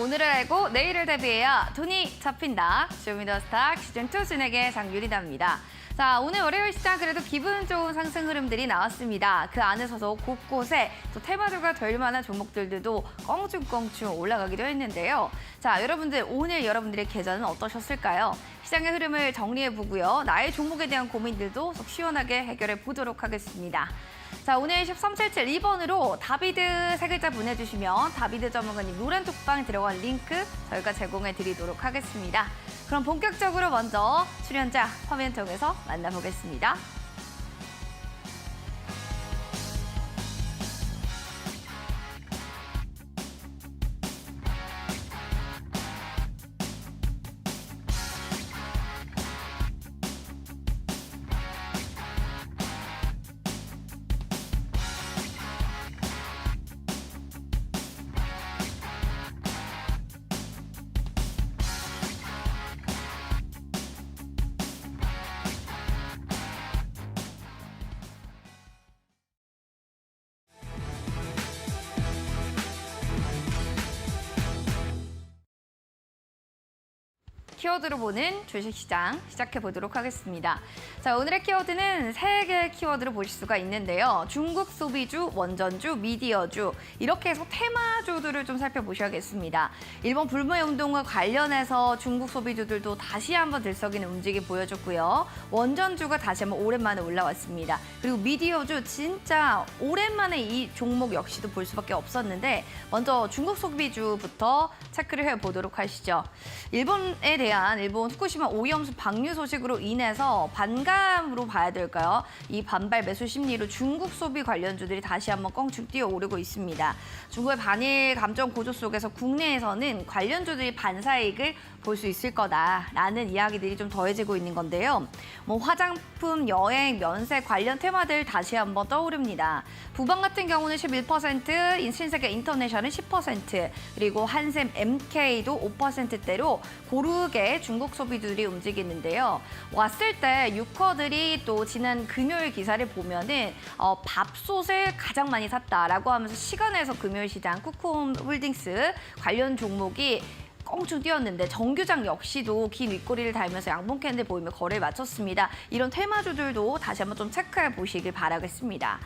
오늘을 알고 내일을 대비해야 돈이 잡힌다. 쇼미더스탁 시즌2 진행의 장유리다입니다. 자, 오늘 월요일 시장 그래도 기분 좋은 상승 흐름들이 나왔습니다. 그 안에서도 곳곳에 또 테마주가 될 만한 종목들도 껑충껑충 올라가기도 했는데요. 자, 여러분들 오늘 여러분들의 계좌는 어떠셨을까요? 시장의 흐름을 정리해보고요. 나의 종목에 대한 고민들도 속 시원하게 해결해 보도록 하겠습니다. 자, 오늘 13772번으로 다비드 세 글자 보내주시면 다비드 전문가님 노란 톡방 들어간 링크 저희가 제공해 드리도록 하겠습니다. 그럼 본격적으로 먼저 출연자 화면 통해서 만나보겠습니다. 키워드로 보는 주식시장 시작해보도록 하겠습니다. 자, 오늘의 키워드는 세 개의 키워드로 보실 수가 있는데요. 중국 소비주, 원전주, 미디어주 이렇게 해서 테마주들을 좀 살펴보셔야겠습니다. 일본 불매 운동과 관련해서 중국 소비주들도 다시 한번 들썩이는 움직임 보여줬고요. 원전주가 다시 한번 오랜만에 올라왔습니다. 그리고 미디어주 진짜 오랜만에 이 종목 역시도 볼 수밖에 없었는데 먼저 중국 소비주부터 체크를 해보도록 하시죠. 일본에 대한 일본 후쿠시마 오염수 방류 소식으로 인해서 반감으로 봐야 될까요? 이 반발 매수 심리로 중국 소비 관련주들이 다시 한번 껑충 뛰어오르고 있습니다. 중국의 반일 감정 고조 속에서 국내에서는 관련주들이 반사이익을 볼 수 있을 거다라는 이야기들이 좀 더해지고 있는 건데요. 뭐 화장품, 여행, 면세 관련 테마들 다시 한번 떠오릅니다. 부방 같은 경우는 11%, 신세계 인터내셔널은 10%, 그리고 한샘 MK도 5%대로 고르게 중국 소비들이 움직이는데요. 왔을 때 유커들이 또 지난 금요일 기사를 보면은 밥솥을 가장 많이 샀다라고 하면서 시간에서 금요일 시장 쿠쿠홈 홀딩스 관련 종목이 껑충 뛰었는데 정규장 역시도 긴 윗꼬리를 달면서 양봉 캔들 보이며 거래를 마쳤습니다. 이런 테마주들도 다시 한번 좀 체크해 보시길 바라겠습니다.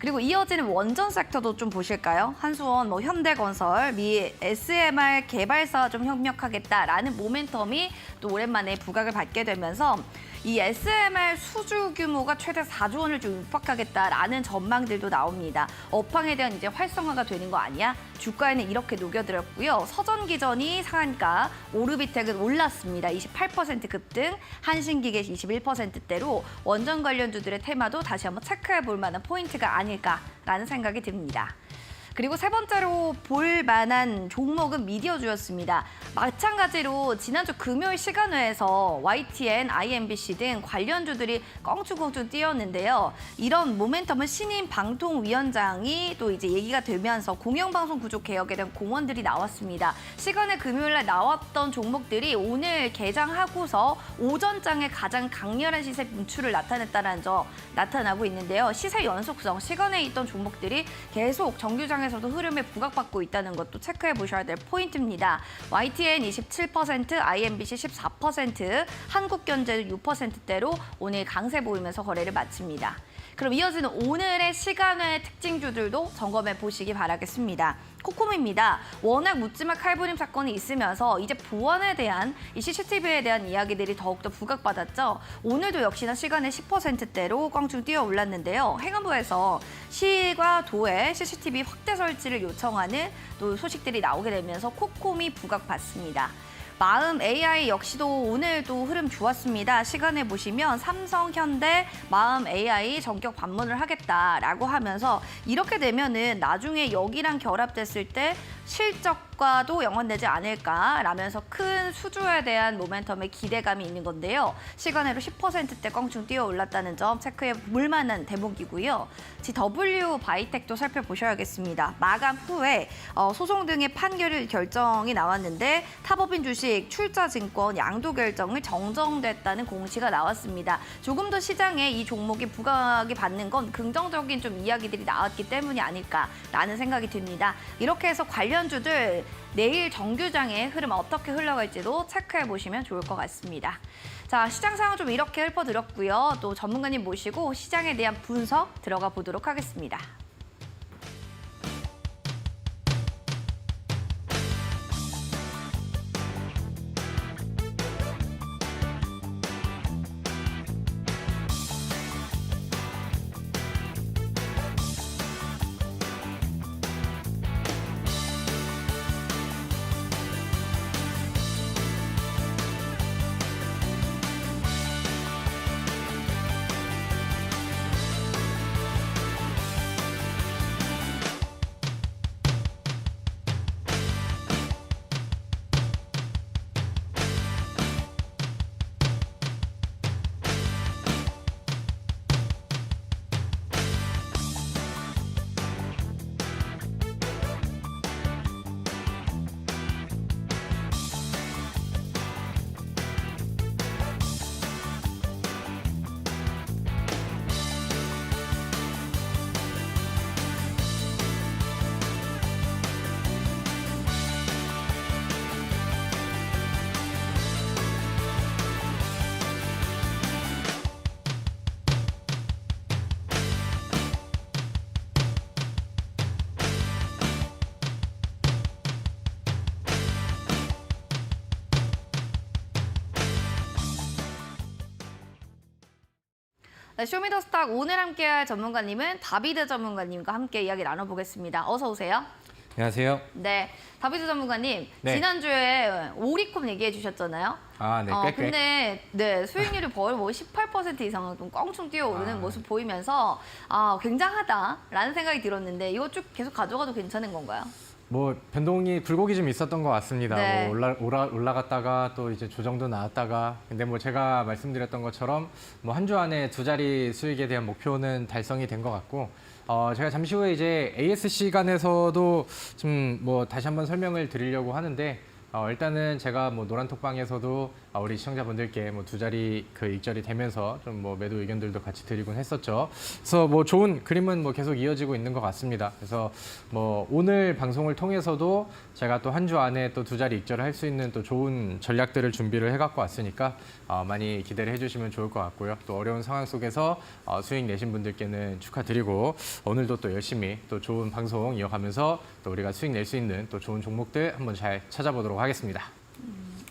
그리고 이어지는 원전 섹터도 좀 보실까요? 한수원, 현대건설, 미 SMR 개발사와 좀 협력하겠다라는 모멘텀이 또 오랜만에 부각을 받게 되면서 이 SMR 수주 규모가 최대 4조 원을 좀 육박하겠다라는 전망들도 나옵니다. 업황에 대한 이제 활성화가 되는 거 아니야? 주가에는 이렇게 녹여들었고요. 서전기전이 상한가, 오르비텍은 올랐습니다. 28% 급등, 한신기계 21%대로 원전 관련주들의 테마도 다시 한번 체크해 볼 만한 포인트가 아닐까라는 생각이 듭니다. 그리고 세 번째로 볼 만한 종목은 미디어주였습니다. 마찬가지로 지난주 금요일 시간회에서 YTN, IMBC 등 관련주들이 껑충껑충 뛰었는데요. 이런 모멘텀은 신임 방통위원장이 또 이제 얘기가 되면서 공영방송 구조 개혁에 대한 공언들이 나왔습니다. 시간에 금요일날 나왔던 종목들이 오늘 개장하고서 오전장에 가장 강렬한 시세 분출을 나타냈다는 점 나타나고 있는데요. 시세 연속성, 시간에 있던 종목들이 계속 정규장에 에서도 흐름에 부각받고 있다는 것도 체크해 보셔야 될 포인트입니다. YTN 27%, IMBC 14%, 한국경제 6%대로 오늘 강세 보이면서 거래를 마칩니다. 그럼 이어지는 오늘의 시간외 특징주들도 점검해 보시기 바라겠습니다. 코콤입니다. 워낙 묻지마 칼부림 사건이 있으면서 이제 보안에 대한 이 CCTV에 대한 이야기들이 더욱더 부각받았죠. 오늘도 역시나 시간에 10%대로 껑충 뛰어 올랐는데요. 행안부에서 시와 도에 CCTV 확대 설치를 요청하는 또 소식들이 나오게 되면서 코콤이 부각받습니다. 마음 AI 역시도 오늘도 흐름 좋았습니다. 시간에 보시면 삼성, 현대, 마음 AI 전격 방문을 하겠다라고 하면서 이렇게 되면은 나중에 여기랑 결합됐을 때 실적과도 연관되지 않을까라면서 큰 수주에 대한 모멘텀의 기대감이 있는 건데요. 시간으로 10%대 껑충 뛰어 올랐다는 점 체크해 볼 만한 대목이고요. GW 바이텍도 살펴보셔야겠습니다. 마감 후에 소송 등의 판결 결정이 나왔는데 타법인 주식, 출자증권, 양도 결정을 정정됐다는 공시가 나왔습니다. 조금 더 시장에 이 종목이 부각이 받는 건 긍정적인 좀 이야기들이 나왔기 때문이 아닐까라는 생각이 듭니다. 이렇게 해서 관련 관련주들 내일 정규장의 흐름 어떻게 흘러갈지도 체크해 보시면 좋을 것 같습니다. 자, 시장 상황 좀 이렇게 읊어드렸고요. 또 전문가님 모시고 시장에 대한 분석 들어가 보도록 하겠습니다. 네, 쇼미더스탁 오늘 함께할 전문가님은 다비드 전문가님과 함께 이야기 나눠보겠습니다. 어서 오세요. 안녕하세요. 네, 다비드 전문가님. 네. 지난주에 오리콤 얘기해 주셨잖아요. 아, 네, 꽤. 근데 네, 수익률이 거의 뭐 18% 이상 좀 껑충 뛰어오르는 모습 보이면서 굉장하다라는 생각이 들었는데 이거 쭉 계속 가져가도 괜찮은 건가요? 뭐 변동이 굴곡이 좀 있었던 것 같습니다. 네. 뭐 올라갔다가 또 이제 조정도 나왔다가 근데 뭐 제가 말씀드렸던 것처럼 뭐 한 주 안에 두 자리 수익에 대한 목표는 달성이 된 것 같고 제가 잠시 후에 이제 AS 시간에서도 좀 뭐 다시 한번 설명을 드리려고 하는데 일단은 제가 뭐 노란톡방에서도 우리 시청자분들께 뭐 두 자리 그 익절이 되면서 좀 뭐 매도 의견들도 같이 드리곤 했었죠. 그래서 뭐 좋은 그림은 뭐 계속 이어지고 있는 것 같습니다. 그래서 뭐 오늘 방송을 통해서도 제가 또 한 주 안에 또 두 자리 익절을 할 수 있는 또 좋은 전략들을 준비를 해갖고 왔으니까 많이 기대를 해주시면 좋을 것 같고요. 또 어려운 상황 속에서 수익 내신 분들께는 축하드리고 오늘도 또 열심히 또 좋은 방송 이어가면서 또 우리가 수익 낼 수 있는 또 좋은 종목들 한번 잘 찾아보도록 하겠습니다.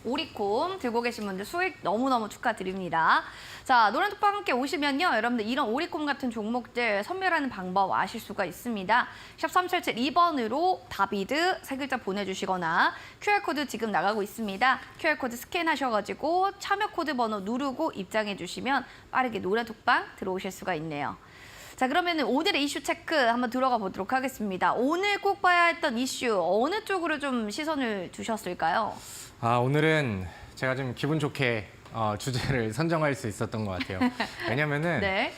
오리콤 들고 계신 분들 수익 너무너무 축하드립니다. 자, 노란톡방 함께 오시면요. 여러분들 이런 오리콤 같은 종목들 선별하는 방법 아실 수가 있습니다. 샵 3772번으로 다비드 세 글자 보내주시거나 QR코드 지금 나가고 있습니다. QR코드 스캔하셔가지고 참여 코드 번호 누르고 입장해 주시면 빠르게 노란톡방 들어오실 수가 있네요. 자, 그러면 오늘의 이슈 체크 한번 들어가 보도록 하겠습니다. 오늘 꼭 봐야 했던 이슈 어느 쪽으로 좀 시선을 두셨을까요? 오늘은 제가 좀 기분 좋게 주제를 선정할 수 있었던 것 같아요. 왜냐면은 네.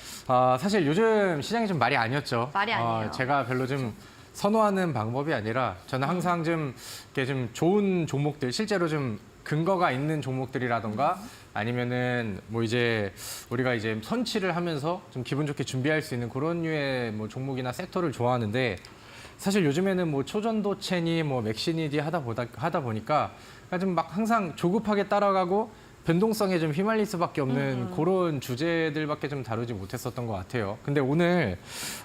사실 요즘 시장이 좀 말이 아니었죠. 말이 아니에요. 제가 별로 좀 선호하는 방법이 아니라 저는 항상 좀 이렇게 좀 좋은 종목들, 실제로 좀 근거가 있는 종목들이라던가 아니면은 뭐 이제 우리가 이제 선취를 하면서 좀 기분 좋게 준비할 수 있는 그런 류의 뭐 종목이나 섹터를 좋아하는데 사실 요즘에는 뭐 초전도체니 뭐 맥시니디 하다 보니까 좀 막 항상 조급하게 따라가고 변동성에 좀 휘말릴 수밖에 없는 그런 주제들밖에 좀 다루지 못했었던 것 같아요. 근데 오늘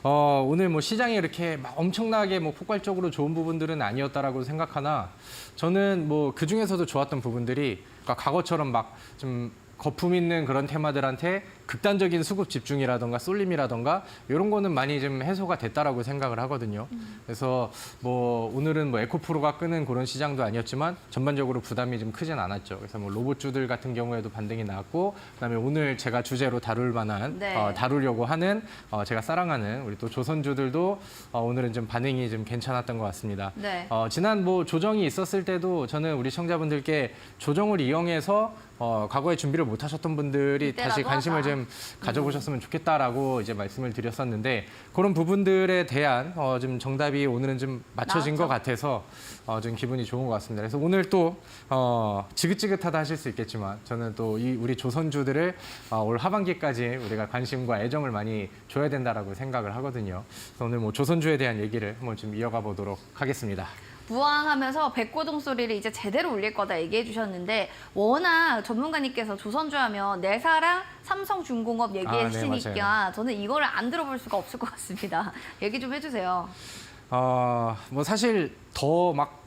뭐 시장이 이렇게 막 엄청나게 뭐 폭발적으로 좋은 부분들은 아니었다라고 생각하나 저는 뭐 그 중에서도 좋았던 부분들이 그러니까 과거처럼 막 좀 거품 있는 그런 테마들한테 극단적인 수급 집중이라던가 쏠림이라던가 이런 거는 많이 좀 해소가 됐다라고 생각을 하거든요. 그래서 뭐 오늘은 뭐 에코프로가 끄는 그런 시장도 아니었지만 전반적으로 부담이 좀 크진 않았죠. 그래서 뭐 로봇주들 같은 경우에도 반등이 나왔고 그다음에 오늘 제가 주제로 다룰 만한 네. 다루려고 하는 제가 사랑하는 우리 또 조선주들도 오늘은 좀 반응이 좀 괜찮았던 것 같습니다. 네. 지난 뭐 조정이 있었을 때도 저는 우리 시청자분들께 조정을 이용해서 과거에 준비를 못 하셨던 분들이 다시 관심을 하자. 좀 가져보셨으면 좋겠다라고 이제 말씀을 드렸었는데 그런 부분들에 대한 좀 정답이 오늘은 좀 맞춰진 나왔죠. 것 같아서 좀 기분이 좋은 것 같습니다. 그래서 오늘 또 지긋지긋하다 하실 수 있겠지만 저는 또 이 우리 조선주들을 올 하반기까지 우리가 관심과 애정을 많이 줘야 된다라고 생각을 하거든요. 그래서 오늘 뭐 조선주에 대한 얘기를 한번 좀 이어가 보도록 하겠습니다. 부항하면서 백고동 소리를 이제 제대로 울릴 거다 얘기해 주셨는데 워낙 전문가님께서 조선주하면 내사랑 삼성중공업 얘기해 네, 주시니까 맞아요. 저는 이거를 안 들어볼 수가 없을 것 같습니다. 얘기 좀 해주세요. 뭐 사실 더 막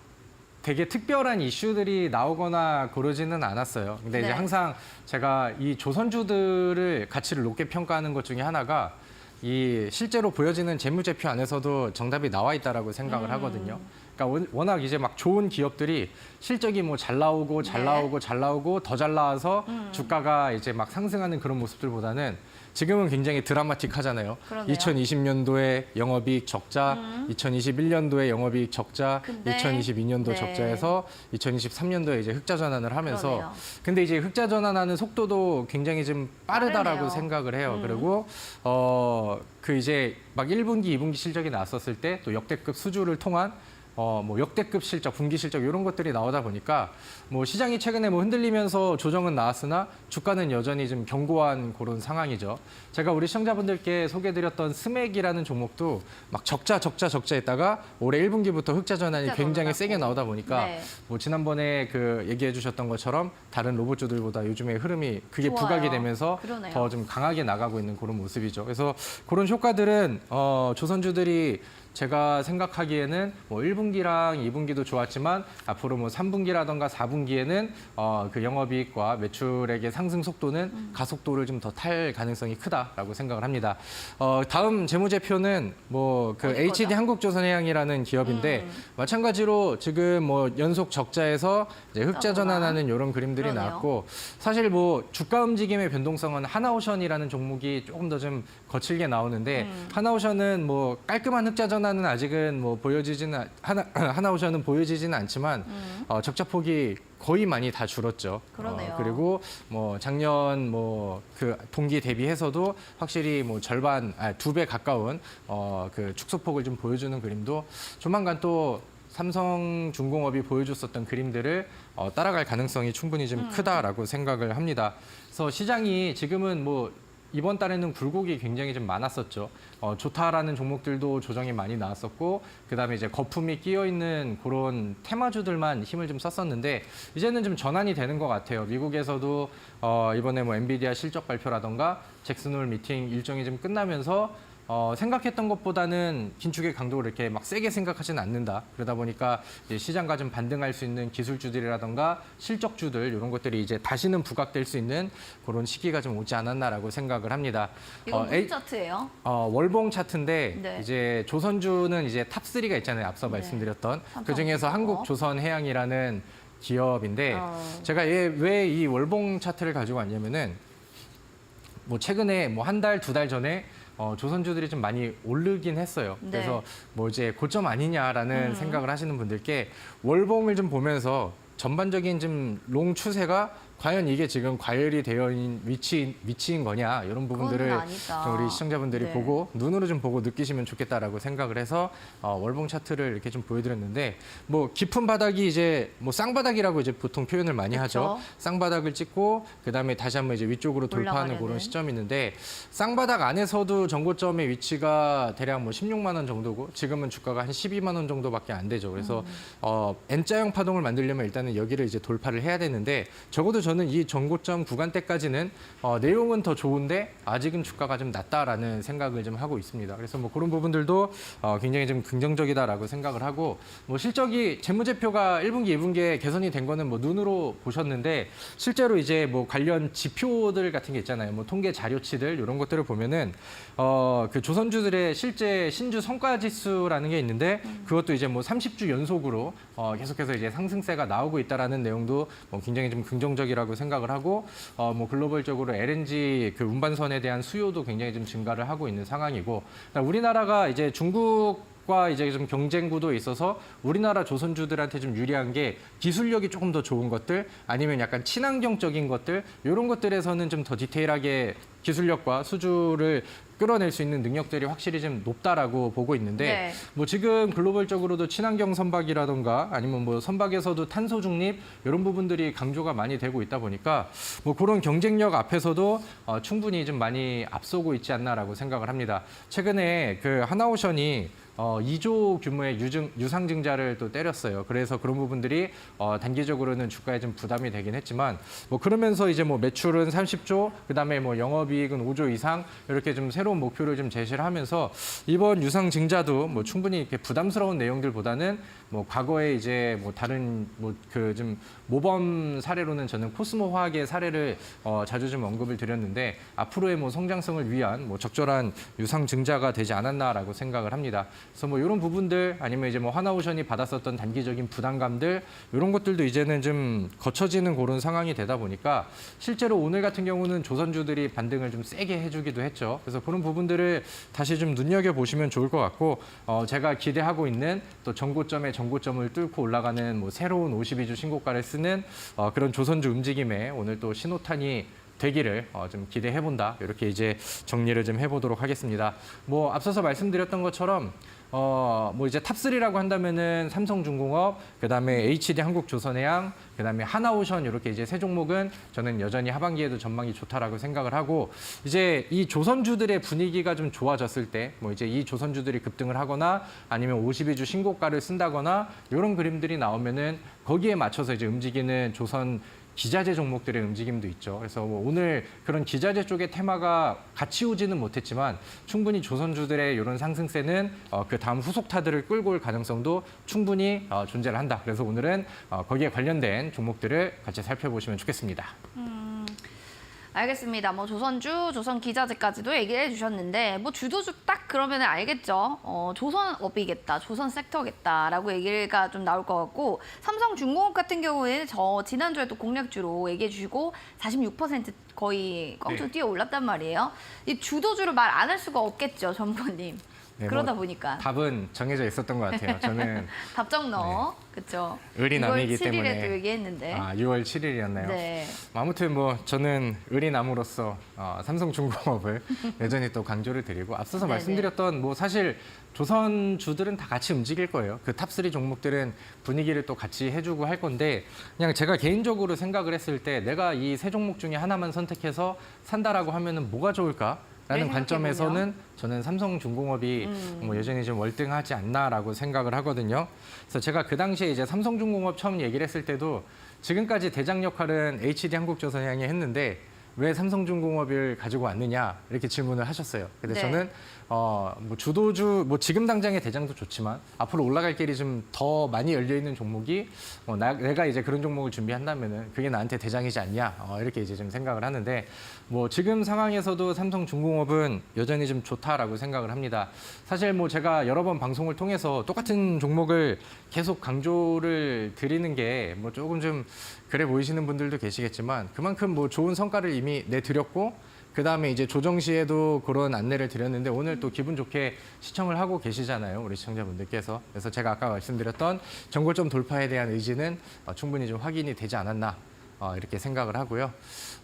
되게 특별한 이슈들이 나오거나 그러지는 않았어요. 근데 이제 네. 항상 제가 이 조선주들을 가치를 높게 평가하는 것 중에 하나가 이 실제로 보여지는 재무제표 안에서도 정답이 나와 있다라고 생각을 하거든요. 그러니까 워낙 이제 막 좋은 기업들이 실적이 뭐 잘 나오고 잘 네. 나오고 잘 나오고 더 잘 나와서 주가가 이제 막 상승하는 그런 모습들보다는 지금은 굉장히 드라마틱하잖아요. 그러네요. 2020년도에 영업이익 적자, 2021년도에 영업이익 적자, 근데 2022년도 네. 적자에서 2023년도에 이제 흑자 전환을 하면서 그러네요. 근데 이제 흑자 전환하는 속도도 굉장히 좀 빠르다라고 빠르네요. 생각을 해요. 그리고 그 이제 막 1분기, 2분기 실적이 나왔었을 때 또 역대급 수주를 통한 뭐 역대급 실적, 분기 실적 이런 것들이 나오다 보니까 뭐 시장이 최근에 뭐 흔들리면서 조정은 나왔으나 주가는 여전히 좀 견고한 그런 상황이죠. 제가 우리 시청자분들께 소개해드렸던 스맥이라는 종목도 막 적자 했다가 올해 1분기부터 흑자 전환이 흑자 굉장히 전환하고. 세게 나오다 보니까 네. 뭐 지난번에 그 얘기해 주셨던 것처럼 다른 로봇주들보다 요즘에 흐름이 그게 좋아요. 부각이 되면서 그러네요. 더 좀 강하게 나가고 있는 그런 모습이죠. 그래서 그런 효과들은 조선주들이 제가 생각하기에는 뭐 1분기랑 2분기도 좋았지만 앞으로 뭐 3분기라던가 4분기에는 그 영업이익과 매출액의 상승 속도는 가속도를 좀 더 탈 가능성이 크다라고 생각을 합니다. 다음 재무제표는 뭐 그 어디 HD 거죠? 한국조선해양이라는 기업인데 마찬가지로 지금 뭐 연속 적자에서 이제 흑자 전환하는 이런 그림들이 그러네요. 나왔고 사실 뭐 주가 움직임의 변동성은 하나오션이라는 종목이 조금 더 좀 거칠게 나오는데 하나오션은 뭐 깔끔한 흑자 전환은 아직은 뭐 보여지지는 하나오션은 보여지지는 않지만 적자폭이 거의 많이 다 줄었죠. 그러네요. 그리고 뭐 작년 뭐 그 동기 대비해서도 확실히 뭐 절반, 2배 가까운 그 축소폭을 좀 보여주는 그림도 조만간 또 삼성중공업이 보여줬었던 그림들을 따라갈 가능성이 충분히 좀 크다라고 생각을 합니다. 그래서 시장이 지금은 뭐 이번 달에는 굴곡이 굉장히 좀 많았었죠. 좋다라는 종목들도 조정이 많이 나왔었고, 그다음에 이제 거품이 끼어 있는 그런 테마주들만 힘을 좀 썼었는데 이제는 좀 전환이 되는 것 같아요. 미국에서도 이번에 뭐 엔비디아 실적 발표라던가 잭슨홀 미팅 일정이 좀 끝나면서 생각했던 것보다는 긴축의 강도를 이렇게 막 세게 생각하지는 않는다. 그러다 보니까 이제 시장과 좀 반등할 수 있는 기술주들이라던가 실적주들 이런 것들이 이제 다시는 부각될 수 있는 그런 시기가 좀 오지 않았나라고 생각을 합니다. 이건 무슨 차트예요? 월봉 차트인데 네. 이제 조선주는 이제 탑3가 있잖아요. 앞서 말씀드렸던 그 중에서 한국조선해양이라는 기업인데 제가 왜 이 월봉 차트를 가지고 왔냐면은 뭐 최근에 뭐 한 달, 2달 전에 조선주들이 좀 많이 오르긴 했어요. 네. 그래서 뭐 이제 고점 아니냐라는 생각을 하시는 분들께 월봉을 좀 보면서 전반적인 좀 롱 추세가 과연 이게 지금 과열이 되어 있는 위치인 거냐 이런 부분들을 그건 아니다. 좀 우리 시청자분들이 네. 보고 눈으로 좀 보고 느끼시면 좋겠다라고 생각을 해서 월봉 차트를 이렇게 좀 보여드렸는데 뭐 깊은 바닥이 이제 뭐 쌍바닥이라고 이제 보통 표현을 많이 하죠. 그쵸. 쌍바닥을 찍고 그다음에 다시 한번 이제 위쪽으로 돌파하는 올라가려는. 그런 시점이 있는데 쌍바닥 안에서도 전고점의 위치가 대략 뭐 16만 원 정도고 지금은 주가가 한 12만 원 정도밖에 안 되죠. 그래서 N자형 파동을 만들려면 일단은 여기를 이제 돌파를 해야 되는데 적어도 저는 이 전고점 구간대까지는 내용은 더 좋은데 아직은 주가가 좀 낮다라는 생각을 좀 하고 있습니다. 그래서 뭐 그런 부분들도 굉장히 좀 긍정적이다라고 생각을 하고 뭐 실적이 재무제표가 1분기, 2분기에 개선이 된 거는 뭐 눈으로 보셨는데 실제로 이제 뭐 관련 지표들 같은 게 있잖아요. 뭐 통계 자료치들 이런 것들을 보면은 그 조선주들의 실제 신주 성과 지수라는 게 있는데 그것도 이제 뭐 30주 연속으로 계속해서 이제 상승세가 나오고 있다라는 내용도 뭐 굉장히 좀 긍정적이라고 생각을 하고 뭐 글로벌적으로 LNG 그 운반선에 대한 수요도 굉장히 좀 증가를 하고 있는 상황이고 우리나라가 이제 중국과 이제 좀 경쟁 구도에 있어서 우리나라 조선주들한테 좀 유리한 게 기술력이 조금 더 좋은 것들 아니면 약간 친환경적인 것들 이런 것들에서는 좀 더 디테일하게 기술력과 수주를 끌어낼 수 있는 능력들이 확실히 좀 높다라고 보고 있는데 네. 뭐 지금 글로벌적으로도 친환경 선박이라던가 아니면 뭐 선박에서도 탄소 중립 이런 부분들이 강조가 많이 되고 있다 보니까 뭐 그런 경쟁력 앞에서도 충분히 좀 많이 앞서고 있지 않나라고 생각을 합니다. 최근에 그 하나오션이 2조 규모의 유상증자를 또 때렸어요. 그래서 그런 부분들이 단기적으로는 주가에 좀 부담이 되긴 했지만 뭐 그러면서 이제 뭐 매출은 30조, 그다음에 뭐 영업이익은 5조 이상 이렇게 좀 새로운 목표를 좀 제시를 하면서 이번 유상증자도 뭐 충분히 이렇게 부담스러운 내용들보다는 뭐 과거에 이제 뭐 다른 뭐 그 좀 모범 사례로는 저는 코스모 화학의 사례를 자주 좀 언급을 드렸는데 앞으로의 뭐 성장성을 위한 뭐 적절한 유상증자가 되지 않았나라고 생각을 합니다. 그래서 뭐 이런 부분들 아니면 이제 뭐 하나오션이 받았었던 단기적인 부담감들 이런 것들도 이제는 좀 거쳐지는 그런 상황이 되다 보니까 실제로 오늘 같은 경우는 조선주들이 반등을 좀 세게 해주기도 했죠. 그래서 그런 부분들을 다시 좀 눈여겨보시면 좋을 것 같고 제가 기대하고 있는 또 전고점의 전고점을 뚫고 올라가는 뭐 새로운 52주 신고가를 쓰는 그런 조선주 움직임에 오늘 또 신호탄이 되기를 좀 기대해본다. 이렇게 이제 정리를 좀 해보도록 하겠습니다. 뭐 앞서서 말씀드렸던 것처럼 뭐 이제 탑3라고 한다면은 삼성중공업, 그다음에 HD 한국조선해양, 그다음에 하나오션 이렇게 이제 세 종목은 저는 여전히 하반기에도 전망이 좋다라고 생각을 하고 이제 이 조선주들의 분위기가 좀 좋아졌을 때 뭐 이제 이 조선주들이 급등을 하거나 아니면 52주 신고가를 쓴다거나 이런 그림들이 나오면은 거기에 맞춰서 이제 움직이는 조선 기자재 종목들의 움직임도 있죠. 그래서 뭐 오늘 그런 기자재 쪽의 테마가 같이 오지는 못했지만 충분히 조선주들의 이런 상승세는 그 다음 후속타들을 끌고 올 가능성도 충분히 존재를 한다. 그래서 오늘은 거기에 관련된 종목들을 같이 살펴보시면 좋겠습니다. 알겠습니다. 뭐 조선주, 조선 기자재까지도 얘기를 해주셨는데 뭐 주도주 딱 그러면 알겠죠. 조선업이겠다, 조선 섹터겠다라고 얘기가 좀 나올 것 같고 삼성중공업 같은 경우에는 지난주에도 공략주로 얘기해 주시고 46% 거의 껑충 뛰어 올랐단 말이에요. 이 주도주를 말 안 할 수가 없겠죠, 전무님. 네, 그러다 뭐 보니까 답은 정해져 있었던 것 같아요. 저는 답정 넣어, 그렇죠. 을이 남이기 6월 7일에도 때문에 얘기했는데. 6월 7일이었나요? 네. 아무튼 뭐 저는 을이남으로서 삼성중공업을 여전히 또 강조를 드리고 앞서서 네네. 말씀드렸던 뭐 사실 조선주들은 다 같이 움직일 거예요. 그 탑3 종목들은 분위기를 또 같이 해주고 할 건데 그냥 제가 개인적으로 생각을 했을 때 내가 이 세 종목 중에 하나만 선택해서 산다라고 하면은 뭐가 좋을까? 라는 관점에서는 저는 삼성중공업이 뭐 여전히 좀 월등하지 않나라고 생각을 하거든요. 그래서 제가 그 당시에 이제 삼성중공업 처음 얘기를 했을 때도 지금까지 대장 역할은 HD 한국조선해양이 했는데 왜 삼성중공업을 가지고 왔느냐 이렇게 질문을 하셨어요. 근데 네. 저는 뭐 주도주 뭐 지금 당장의 대장도 좋지만 앞으로 올라갈 길이 좀 더 많이 열려 있는 종목이 내가 이제 그런 종목을 준비한다면은 그게 나한테 대장이지 않냐 이렇게 이제 좀 생각을 하는데 뭐 지금 상황에서도 삼성중공업은 여전히 좀 좋다라고 생각을 합니다. 사실 뭐 제가 여러 번 방송을 통해서 똑같은 종목을 계속 강조를 드리는 게 뭐 조금 좀 그래 보이시는 분들도 계시겠지만 그만큼 뭐 좋은 성과를 이미 내드렸고 그다음에 이제 조정 시에도 그런 안내를 드렸는데 오늘 또 기분 좋게 시청을 하고 계시잖아요. 우리 시청자분들께서. 그래서 제가 아까 말씀드렸던 전고점 돌파에 대한 의지는 충분히 좀 확인이 되지 않았나 이렇게 생각을 하고요.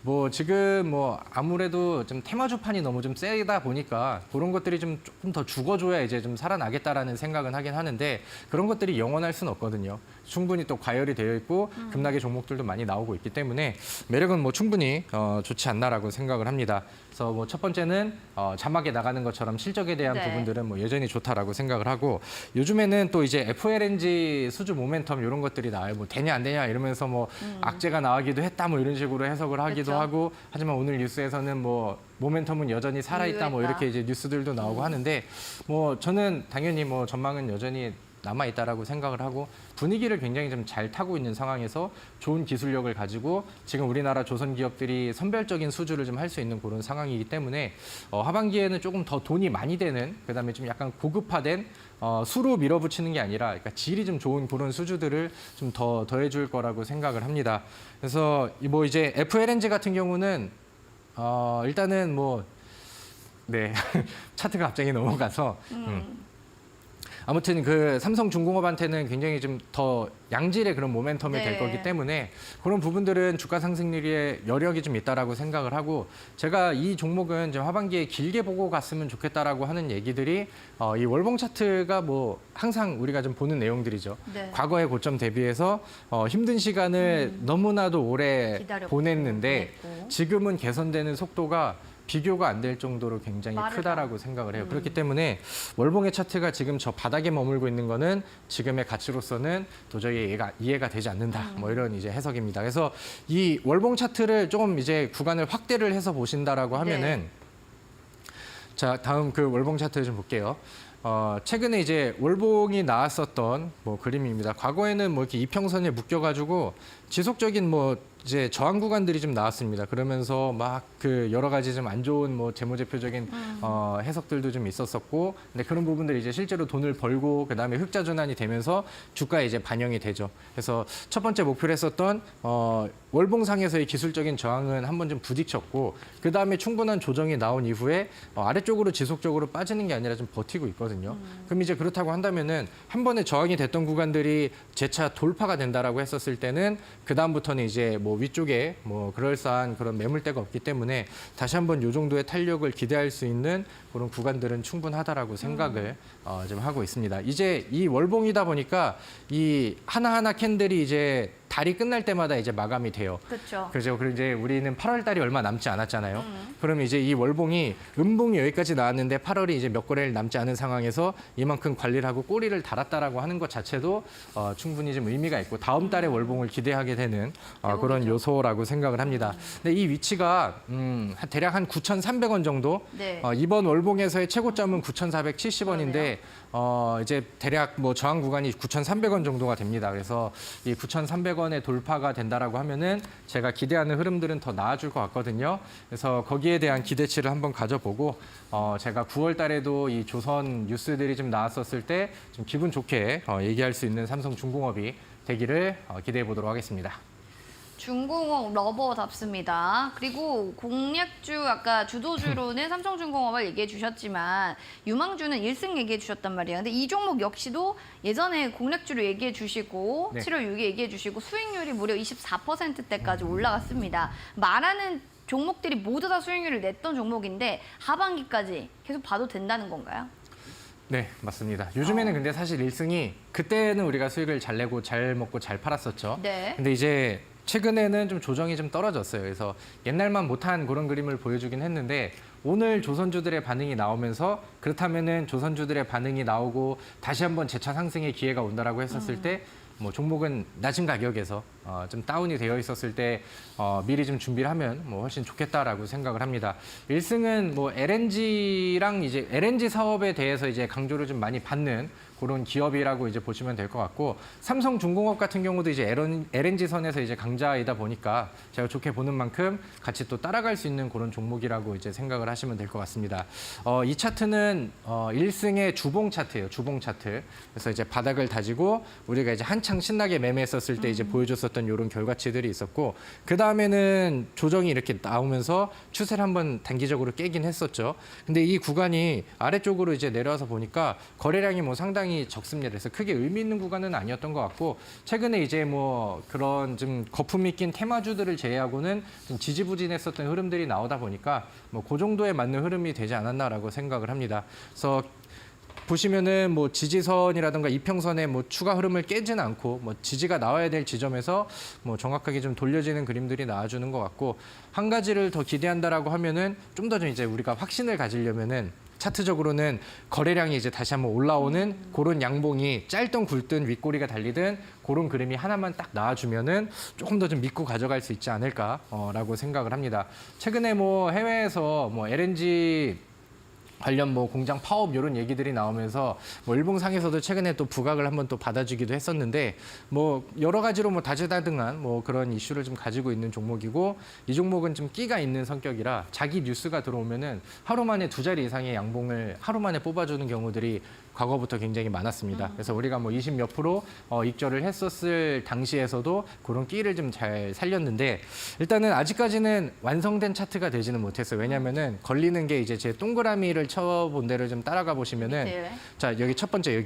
뭐 지금 뭐 아무래도 좀 테마주판이 너무 좀 세다 보니까 그런 것들이 좀 조금 더 죽어줘야 이제 좀 살아나겠다라는 생각은 하긴 하는데 그런 것들이 영원할 수는 없거든요. 충분히 또 과열이 되어 있고 급락의 종목들도 많이 나오고 있기 때문에 매력은 뭐 충분히 좋지 않나라고 생각을 합니다. 그래서 뭐 첫 번째는 자막에 나가는 것처럼 실적에 대한 네. 부분들은 뭐 여전히 좋다라고 생각을 하고 요즘에는 또 이제 FLNG 수주 모멘텀 이런 것들이 나와요. 뭐 되냐 안 되냐 이러면서 뭐 악재가 나가기도 했다 뭐 이런 식으로 해석을 하기도 그렇죠. 하고 하지만 오늘 뉴스에서는 뭐 모멘텀은 여전히 살아있다 뭐 이렇게 이제 뉴스들도 나오고 하는데 뭐 저는 당연히 뭐 전망은 여전히 남아 있다라고 생각을 하고 분위기를 굉장히 좀 잘 타고 있는 상황에서 좋은 기술력을 가지고 지금 우리나라 조선 기업들이 선별적인 수주를 좀 할 수 있는 그런 상황이기 때문에 하반기에는 조금 더 돈이 많이 되는 그다음에 좀 약간 고급화된 수로 밀어붙이는 게 아니라 그러니까 질이 좀 좋은 그런 수주들을 좀 더 더해줄 거라고 생각을 합니다. 그래서 뭐 이제 FLNG 같은 경우는 일단은 뭐 네 차트가 갑자기 넘어가서. 아무튼 그 삼성중공업한테는 굉장히 좀 더 양질의 그런 모멘텀이 네. 될 거기 때문에 그런 부분들은 주가 상승률에 여력이 좀 있다라고 생각을 하고 제가 이 종목은 좀 하반기에 길게 보고 갔으면 좋겠다라고 하는 얘기들이 이 월봉 차트가 뭐 항상 우리가 좀 보는 내용들이죠. 네. 과거의 고점 대비해서 힘든 시간을 너무나도 오래 기다렸고, 보냈는데 보냈고. 지금은 개선되는 속도가 비교가 안 될 정도로 굉장히 빠르다. 크다라고 생각을 해요. 그렇기 때문에 월봉의 차트가 지금 저 바닥에 머물고 있는 거는 지금의 가치로서는 도저히 이해가 되지 않는다. 뭐 이런 이제 해석입니다. 그래서 이 월봉 차트를 조금 이제 구간을 확대를 해서 보신다라고 하면은 자, 다음 그 월봉 차트 좀 볼게요. 최근에 이제 월봉이 나왔었던 뭐 그림입니다. 과거에는 뭐 이렇게 이평선에 묶여가지고 지속적인 뭐 이제 저항 구간들이 좀 나왔습니다. 그러면서 막 그 여러 가지 좀 안 좋은 뭐 재무제표적인 해석들도 좀 있었었고, 근데 그런 부분들이 이제 실제로 돈을 벌고 그다음에 흑자 전환이 되면서 주가에 이제 반영이 되죠. 그래서 첫 번째 목표로 했었던 월봉상에서의 기술적인 저항은 한번 좀 부딪혔고, 그다음에 충분한 조정이 나온 이후에 아래쪽으로 지속적으로 빠지는 게 아니라 좀 버티고 있거든요. 그럼 이제 그렇다고 한다면은 한 번에 저항이 됐던 구간들이 재차 돌파가 된다라고 했었을 때는 그 다음부터는 이제 뭐 위쪽에 뭐 그럴싸한 그런 매물대가 없기 때문에 다시 한번 요 정도의 탄력을 기대할 수 있는 그런 구간들은 충분하다라고 생각을 좀 하고 있습니다. 이제 이 월봉이다 보니까 이 하나하나 캔들이 이제 달이 끝날 때마다 이제 마감이 돼요. 그렇죠. 그죠. 그리고 이제 우리는 8월 달이 얼마 남지 않았잖아요. 그럼 이제 이 월봉이 음봉이 여기까지 나왔는데 8월이 이제 몇 거래일 남지 않은 상황에서 이만큼 관리를 하고 꼬리를 달았다라고 하는 것 자체도 충분히 좀 의미가 있고 다음 달에 월봉을 기대하게 되는 그런 요소라고 생각을 합니다. 근데 이 위치가 대략 한 9,300원 정도. 네. 이번 월봉에서의 최고점은 9,470원인데 이제 대략 뭐 저항 구간이 9,300원 정도가 됩니다. 그래서 이 9,300원의 돌파가 된다라고 하면은 제가 기대하는 흐름들은 더 나아질 것 같거든요. 그래서 거기에 대한 기대치를 한번 가져보고 제가 9월 달에도 이 조선 뉴스들이 좀 나왔었을 때 좀 기분 좋게 얘기할 수 있는 삼성중공업이 되기를 기대해 보도록 하겠습니다. 중공업 러버답습니다. 그리고 공략주 아까 주도주로는 삼성중공업을 얘기해 주셨지만 유망주는 1승 얘기해 주셨단 말이에요. 근데 이 종목 역시도 예전에 공략주로 얘기해 주시고 네. 7월 6일 얘기해 주시고 수익률이 무려 24%대까지 올라갔습니다. 말하는 종목들이 모두 다 수익률을 냈던 종목인데 하반기까지 계속 봐도 된다는 건가요? 네, 맞습니다. 요즘에는 근데 사실 1승이 그때는 우리가 수익을 잘 내고 잘 먹고 잘 팔았었죠. 네. 근데 이제 최근에는 좀 조정이 좀 떨어졌어요. 그래서 옛날만 못한 그런 그림을 보여주긴 했는데 오늘 조선주들의 반응이 나오면서 그렇다면은 조선주들의 반응이 나오고 다시 한번 재차 상승의 기회가 온다라고 했었을 때 뭐 종목은 낮은 가격에서 좀 다운이 되어 있었을 때 미리 좀 준비를 하면 뭐 훨씬 좋겠다라고 생각을 합니다. 1승은 뭐 LNG랑 이제 LNG 사업에 대해서 이제 강조를 좀 많이 받는 그런 기업이라고 이제 보시면 될 것 같고 삼성중공업 같은 경우도 이제 LNG 선에서 이제 강자이다 보니까 제가 좋게 보는 만큼 같이 또 따라갈 수 있는 그런 종목이라고 이제 생각을 하시면 될 것 같습니다. 이 차트는 1승의 주봉 차트예요. 주봉 차트. 그래서 이제 바닥을 다지고 우리가 이제 한창 신나게 매매했었을 때 이제 보여줬었던 이런 결과치들이 있었고 그 다음에는 조정이 이렇게 나오면서 추세를 한번 단기적으로 깨긴 했었죠. 근데 이 구간이 아래쪽으로 이제 내려와서 보니까 거래량이 뭐 상당히 적습니다. 그래서 크게 의미 있는 구간은 아니었던 것 같고 최근에 이제 뭐 그런 좀 거품이 낀 테마주들을 제외하고는 좀 지지부진했었던 흐름들이 나오다 보니까 뭐 그 정도에 맞는 흐름이 되지 않았나라고 생각을 합니다. 그래서 보시면은 뭐 지지선이라든가 이평선의 뭐 추가 흐름을 깨지는 않고 뭐 지지가 나와야 될 지점에서 뭐 정확하게 좀 돌려지는 그림들이 나와주는 것 같고 한 가지를 더 기대한다라고 하면은 좀 더 좀 이제 우리가 확신을 가지려면은 차트적으로는 거래량이 이제 다시 한번 올라오는 그런 양봉이 짧든 굵든 윗꼬리가 달리든 그런 그림이 하나만 딱 나와주면은 조금 더 좀 믿고 가져갈 수 있지 않을까라고 생각을 합니다. 최근에 뭐 해외에서 뭐 LNG 관련 뭐 공장 파업 이런 얘기들이 나오면서 뭐 일봉상에서도 최근에 또 부각을 한번 또 받아주기도 했었는데 뭐 여러 가지로 뭐 다재다능한 뭐 그런 이슈를 좀 가지고 있는 종목이고 이 종목은 좀 끼가 있는 성격이라 자기 뉴스가 들어오면은 하루 만에 2자리 이상의 양봉을 하루 만에 뽑아주는 경우들이 과거부터 굉장히 많았습니다. 그래서 우리가 뭐 20 몇 프로 익절을 했었을 당시에서도 그런 끼를 좀 잘 살렸는데 일단은 아직까지는 완성된 차트가 되지는 못했어요. 왜냐면은 걸리는 게 이제 제 동그라미를 쳐본 데를 좀 따라가 보시면은 밑에. 자 여기 첫 번째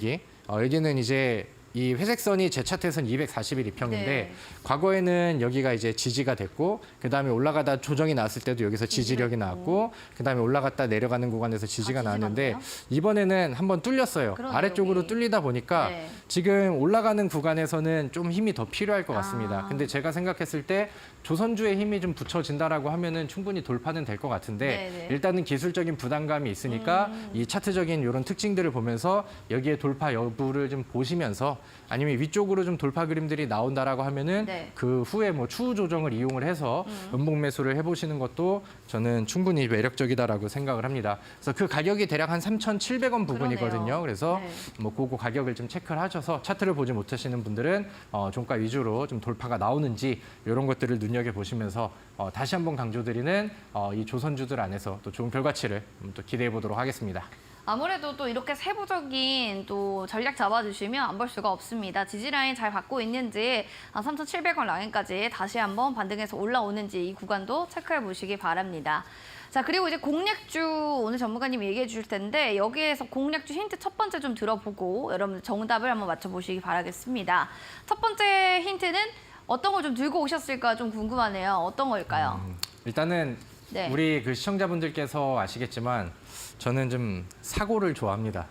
여기는 이제 이 회색 선이 제 차트에서는 241평인데 네. 과거에는 여기가 이제 지지가 됐고 그다음에 올라가다 조정이 나왔을 때도 여기서 지지력이 나왔고 그다음에 올라갔다 내려가는 구간에서 지지가 지지가 나왔는데 나왔네요? 이번에는 한번 뚫렸어요. 그러네요, 아래쪽으로 여기. 뚫리다 보니까 네. 지금 올라가는 구간에서는 좀 힘이 더 필요할 것 같습니다. 근데 제가 생각했을 때 조선주의 힘이 좀 붙여진다라고 하면은 충분히 돌파는 될 것 같은데 네네. 일단은 기술적인 부담감이 있으니까 이 차트적인 이런 특징들을 보면서 여기에 돌파 여부를 좀 보시면서 아니면 위쪽으로 좀 돌파 그림들이 나온다라고 하면은 네. 그 후에 뭐 추후 조정을 이용을 해서 음봉 매수를 해보시는 것도 저는 충분히 매력적이다라고 생각을 합니다. 그래서 그 가격이 대략 한 3,700원 부근이거든요. 그러네요. 그래서 네. 뭐 그거 가격을 좀 체크를 하셔서 차트를 보지 못하시는 분들은 종가 위주로 좀 돌파가 나오는지 이런 것들을 눈여겨 보시면서 다시 한번 강조드리는 이 조선주들 안에서 또 좋은 결과치를 또 기대해 보도록 하겠습니다. 아무래도 또 이렇게 세부적인 또 전략 잡아주시면 안 볼 수가 없습니다. 지지라인 잘 받고 있는지 3,700원 라인까지 다시 한번 반등해서 올라오는지 이 구간도 체크해 보시기 바랍니다. 자, 그리고 이제 공략주 오늘 전문가님이 얘기해 주실 텐데 여기에서 공략주 힌트 첫 번째 좀 들어보고 여러분들 정답을 한번 맞춰보시기 바라겠습니다. 첫 번째 힌트는 어떤 걸 좀 들고 오셨을까 좀 궁금하네요. 어떤 걸까요? 일단은 네. 우리 그 시청자분들께서 아시겠지만 저는 좀 사고를 좋아합니다.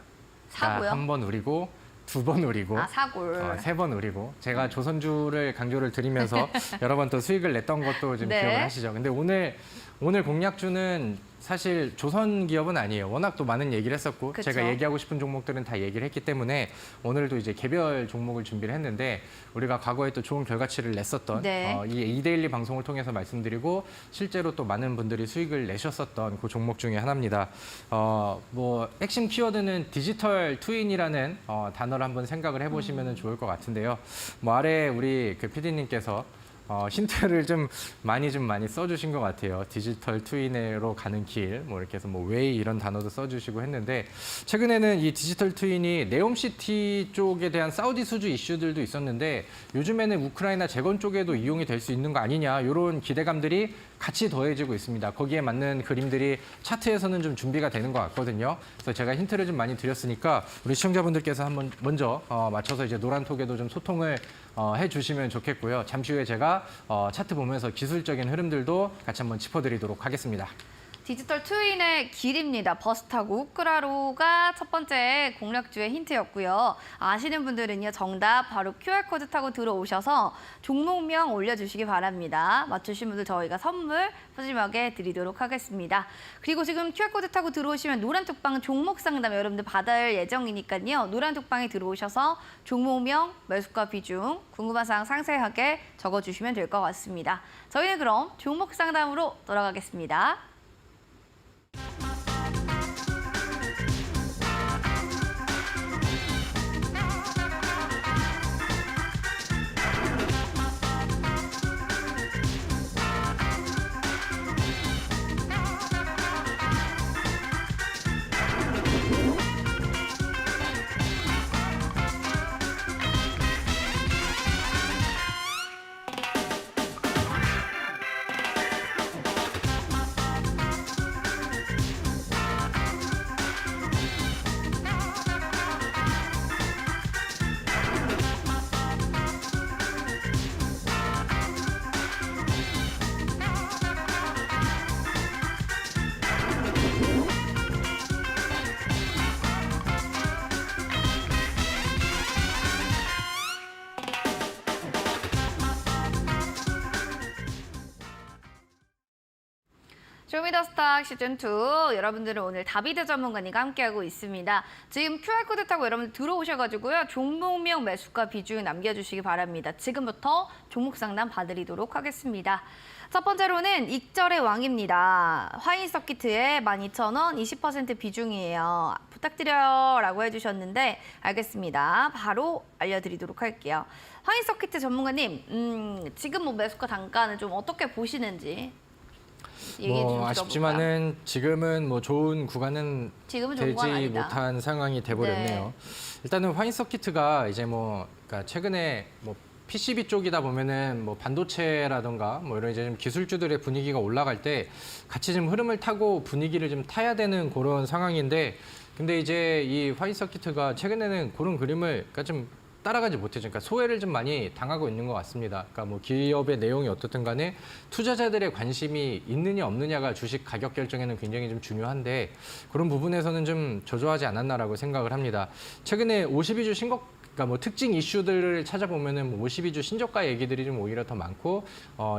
사고요? 한 번 우리고 두 번 우리고 사골. 세 번 우리고 제가 조선주를 강조를 드리면서 여러 번 또 수익을 냈던 것도 좀 네. 기억을 하시죠. 근데 오늘 공략주는 사실 조선 기업은 아니에요. 워낙 또 많은 얘기를 했었고 그쵸. 제가 얘기하고 싶은 종목들은 다 얘기를 했기 때문에 오늘도 이제 개별 종목을 준비를 했는데 우리가 과거에 또 좋은 결과치를 냈었던 네. 이 이데일리 방송을 통해서 말씀드리고 실제로 또 많은 분들이 수익을 내셨었던 그 종목 중에 하나입니다. 뭐 핵심 키워드는 디지털 트윈이라는 단어를 한번 생각을 해보시면 좋을 것 같은데요. 뭐 아래 우리 그 PD님께서 힌트를 좀 많이 써주신 것 같아요. 디지털 트윈으로 가는 길, 뭐 이렇게 해서 뭐 웨이 이런 단어도 써주시고 했는데 최근에는 이 디지털 트윈이 네옴시티 쪽에 대한 사우디 수주 이슈들도 있었는데 요즘에는 우크라이나 재건 쪽에도 이용이 될 수 있는 거 아니냐 이런 기대감들이 같이 더해지고 있습니다. 거기에 맞는 그림들이 차트에서는 좀 준비가 되는 것 같거든요. 그래서 제가 힌트를 좀 많이 드렸으니까 우리 시청자분들께서 한번 먼저 맞춰서 이제 노란톡에도 좀 소통을 해주시면 좋겠고요. 잠시 후에 제가 차트 보면서 기술적인 흐름들도 같이 한번 짚어드리도록 하겠습니다. 디지털 트윈의 길입니다. 버스 타고 우크라로가 첫 번째 공략주의 힌트였고요. 아시는 분들은요, 정답 바로 QR코드 타고 들어오셔서 종목명 올려주시기 바랍니다. 맞추신 분들 저희가 선물 푸짐하게 드리도록 하겠습니다. 그리고 지금 QR코드 타고 들어오시면 노란 톡방 종목 상담 여러분들 받을 예정이니까요. 노란 톡방에 들어오셔서 종목명, 매수가 비중, 궁금한 사항 상세하게 적어주시면 될 것 같습니다. 저희는 그럼 종목 상담으로 돌아가겠습니다. 쇼미더스탁 시즌2 여러분들은 오늘 다비드 전문가님과 함께하고 있습니다. 지금 QR코드 타고 여러분들 들어오셔가지고요. 종목명 매수가 비중 남겨주시기 바랍니다. 지금부터 종목 상담 봐드리도록 하겠습니다. 첫 번째로는 익절의 왕입니다. 화인 서키트의 12,000원 20% 비중이에요. 부탁드려요 라고 해주셨는데 알겠습니다. 바로 알려드리도록 할게요. 화인 서키트 전문가님, 지금 뭐 매수가 단가는 좀 어떻게 보시는지 얘기 좀 들어볼까요? 아쉽지만은 지금은 뭐 좋은 구간은 지금은 좋은 건 되지 아니다. 못한 상황이 돼버렸네요. 일단은 화인 서키트가 이제 뭐 그러니까 최근에 뭐 PCB 쪽이다 보면은 뭐 반도체라던가 뭐 이런 이제 좀 기술주들의 분위기가 올라갈 때 같이 좀 흐름을 타고 분위기를 좀 타야 되는 그런 상황인데 근데 이제 이 화인 서키트가 최근에는 그런 그림을 그러니까 좀 따라가지 못해죠. 그러니까 소외를 좀 많이 당하고 있는 것 같습니다. 그러니까 뭐 기업의 내용이 어떻든 간에 투자자들의 관심이 있느냐 없느냐가 주식 가격 결정에는 굉장히 좀 중요한데 그런 부분에서는 좀 저조하지 않았나라고 생각을 합니다. 최근에 52주 신고 그러니까 뭐 특징 이슈들을 찾아보면은 뭐 52주 신저가 얘기들이 좀 오히려 더 많고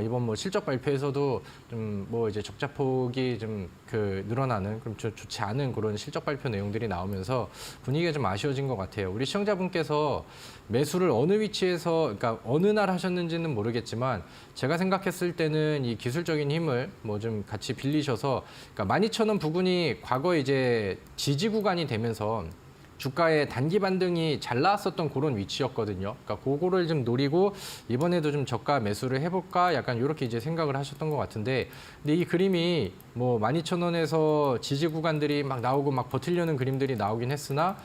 이번 뭐 실적 발표에서도 좀 뭐 이제 적자 폭이 좀 그 늘어나는 그럼 좋지 않은 그런 실적 발표 내용들이 나오면서 분위기가 좀 아쉬워진 것 같아요. 우리 시청자분께서 매수를 어느 위치에서 그러니까 어느 날 하셨는지는 모르겠지만 제가 생각했을 때는 이 기술적인 힘을 뭐 좀 같이 빌리셔서 그러니까 12,000원 부근이 과거 이제 지지 구간이 되면서 주가의 단기 반등이 잘 나왔었던 그런 위치였거든요. 그러니까 그거를 좀 노리고 이번에도 좀 저가 매수를 해볼까 약간 이렇게 이제 생각을 하셨던 것 같은데 근데 이 그림이 뭐 12,000원에서 지지 구간들이 막 나오고 막 버틸려는 그림들이 나오긴 했으나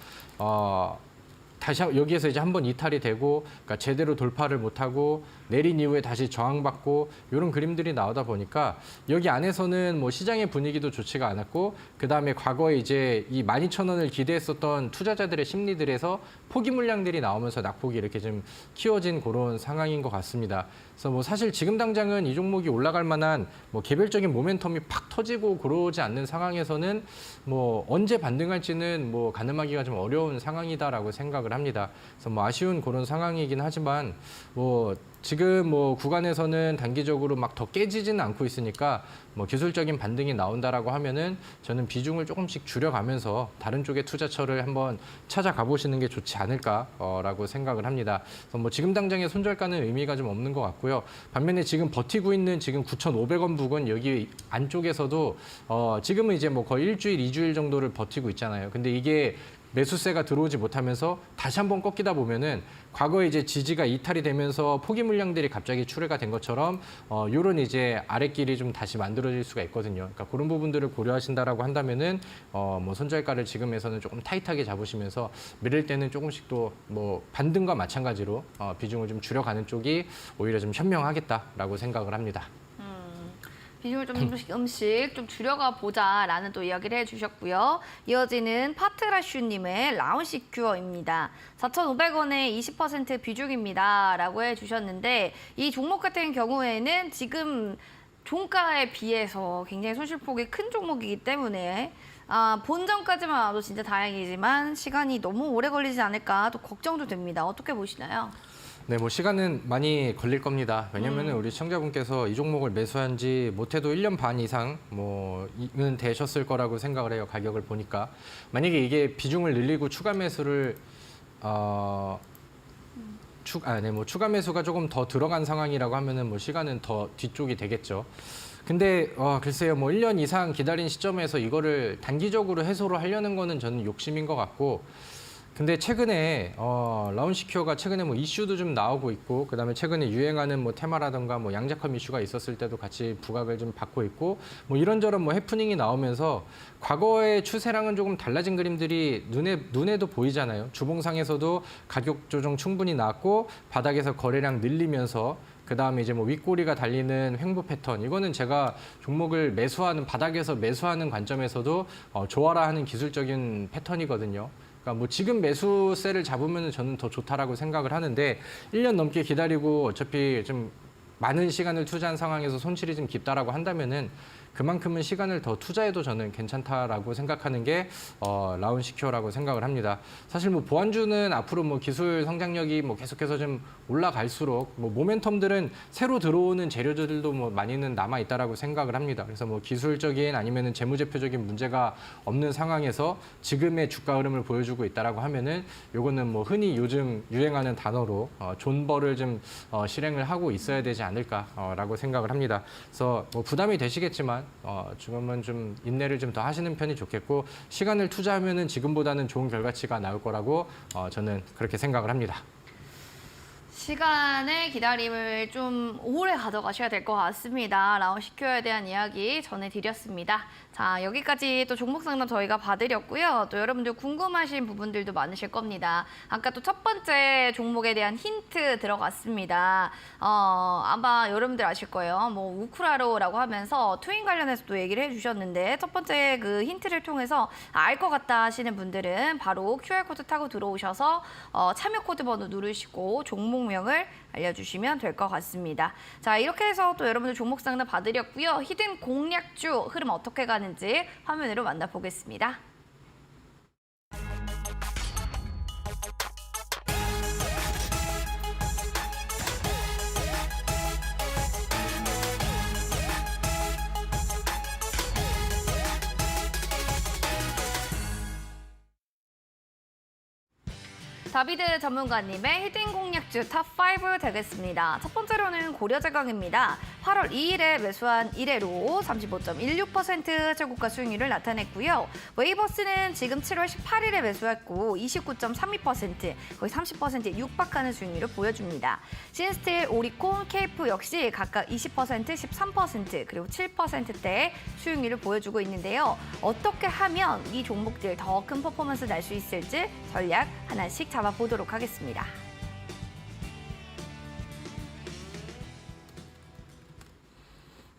다시 여기에서 이제 한번 이탈이 되고 그러니까 제대로 돌파를 못하고 내린 이후에 다시 저항받고 이런 그림들이 나오다 보니까 여기 안에서는 뭐 시장의 분위기도 좋지가 않았고 그다음에 과거에 이제 이 12,000원을 기대했었던 투자자들의 심리들에서 포기 물량들이 나오면서 낙폭이 이렇게 좀 키워진 그런 상황인 것 같습니다. 그래서 뭐 사실 지금 당장은 이 종목이 올라갈 만한 뭐 개별적인 모멘텀이 팍 터지고 그러지 않는 상황에서는 뭐 언제 반등할지는 뭐 가늠하기가 좀 어려운 상황이다라고 생각을 합니다. 그래서 뭐 아쉬운 그런 상황이긴 하지만 뭐 지금 뭐 구간에서는 단기적으로 막 더 깨지지는 않고 있으니까 뭐 기술적인 반등이 나온다라고 하면은 저는 비중을 조금씩 줄여가면서 다른 쪽의 투자처를 한번 찾아가 보시는 게 좋지 않을까라고 생각을 합니다. 그래서 뭐 지금 당장의 손절가는 의미가 좀 없는 것 같고요. 반면에 지금 버티고 있는 지금 9,500원 부근 여기 안쪽에서도 지금은 이제 뭐 거의 일주일, 2주일 정도를 버티고 있잖아요. 근데 이게 매수세가 들어오지 못하면서 다시 한번 꺾이다 보면은 과거에 이제 지지가 이탈이 되면서 포기 물량들이 갑자기 출회가 된 것처럼 요런 이제 아랫길이 좀 다시 만들어질 수가 있거든요. 그러니까 그런 부분들을 고려하신다라고 한다면은 뭐 손절가를 지금에서는 조금 타이트하게 잡으시면서 미룰 때는 조금씩 또 뭐 반등과 마찬가지로 비중을 좀 줄여가는 쪽이 오히려 좀 현명하겠다라고 생각을 합니다. 비중을 조금씩 좀 줄여가 보자라는 또 이야기를 해주셨고요. 이어지는 파트라슈님의 라운시큐어입니다. 4,500원에 20% 비중입니다라고 해주셨는데 이 종목 같은 경우에는 지금 종가에 비해서 굉장히 손실폭이 큰 종목이기 때문에 본전까지만 와도 진짜 다행이지만 시간이 너무 오래 걸리지 않을까 또 걱정도 됩니다. 어떻게 보시나요? 네, 뭐 시간은 많이 걸릴 겁니다. 왜냐면은 우리 시청자분께서 이 종목을 매수한 지 못해도 1년 반 이상 뭐는 되셨을 거라고 생각을 해요. 가격을 보니까. 만약에 이게 비중을 늘리고 추가 매수를 추가 매수가 조금 더 들어간 상황이라고 하면은 뭐 시간은 더 뒤쪽이 되겠죠. 근데 글쎄요, 뭐 1년 이상 기다린 시점에서 이거를 단기적으로 해소를 하려는 거는 저는 욕심인 것 같고 근데 최근에 라운시큐어가 최근에 뭐 이슈도 좀 나오고 있고 그다음에 최근에 유행하는 뭐 테마라든가 뭐 양자컴 이슈가 있었을 때도 같이 부각을 좀 받고 있고 뭐 이런저런 뭐 해프닝이 나오면서 과거의 추세랑은 조금 달라진 그림들이 눈에도 보이잖아요. 주봉상에서도 가격 조정 충분히 나왔고 바닥에서 거래량 늘리면서 그다음에 이제 뭐 윗꼬리가 달리는 횡보 패턴 이거는 제가 종목을 매수하는 바닥에서 매수하는 관점에서도 좋아라 하는 기술적인 패턴이거든요. 그러니까 뭐 지금 매수세를 잡으면 저는 더 좋다라고 생각을 하는데 1년 넘게 기다리고 어차피 좀 많은 시간을 투자한 상황에서 손실이 좀 깊다라고 한다면은 그만큼은 시간을 더 투자해도 저는 괜찮다라고 생각하는 게 라운시큐어라고 생각을 합니다. 사실 뭐 보안주는 앞으로 뭐 기술 성장력이 뭐 계속해서 좀 올라갈수록 뭐 모멘텀들은 새로 들어오는 재료들도 뭐 많이는 남아 있다라고 생각을 합니다. 그래서 뭐 기술적인 아니면은 재무제표적인 문제가 없는 상황에서 지금의 주가 흐름을 보여주고 있다라고 하면은 요거는 뭐 흔히 요즘 유행하는 단어로 존버를 좀 실행을 하고 있어야 되지 않을까라고 생각을 합니다. 그래서 뭐 부담이 되시겠지만 지금은 좀 인내를 좀 더 하시는 편이 좋겠고 시간을 투자하면은 지금보다는 좋은 결과치가 나올 거라고 저는 그렇게 생각을 합니다. 시간의 기다림을 좀 오래 가져가셔야 될 것 같습니다. 라운 CQ에 대한 이야기 전해드렸습니다. 자, 여기까지 또 종목 상담 저희가 봐드렸고요. 또 여러분들 궁금하신 부분들도 많으실 겁니다. 아까 또 첫 번째 종목에 대한 힌트 들어갔습니다. 아마 여러분들 아실 거예요. 뭐 우크라로라고 하면서 트윈 관련해서도 얘기를 해주셨는데 첫 번째 그 힌트를 통해서 알 것 같다 하시는 분들은 바로 QR코드 타고 들어오셔서 참여 코드 번호 누르시고 종목명을 알려주시면 될 것 같습니다. 자, 이렇게 해서 또 여러분들 종목 상담 봐드렸고요. 히든 공략주 흐름 어떻게 가는지 화면으로 만나보겠습니다. 다비드 전문가님의 히든 공략주 탑5 되겠습니다. 첫 번째로는 고려제강입니다. 8월 2일에 매수한 1회로 35.16% 최고가 수익률을 나타냈고요. 웨이버스는 지금 7월 18일에 매수했고 29.32%, 거의 30%에 육박하는 수익률을 보여줍니다. 신스틸, 오리콘, 케이프 역시 각각 20%, 13% 그리고 7%대의 수익률을 보여주고 있는데요. 어떻게 하면 이 종목들 더 큰 퍼포먼스 날 수 있을지 전략 하나씩 잡아보도록 하겠습니다.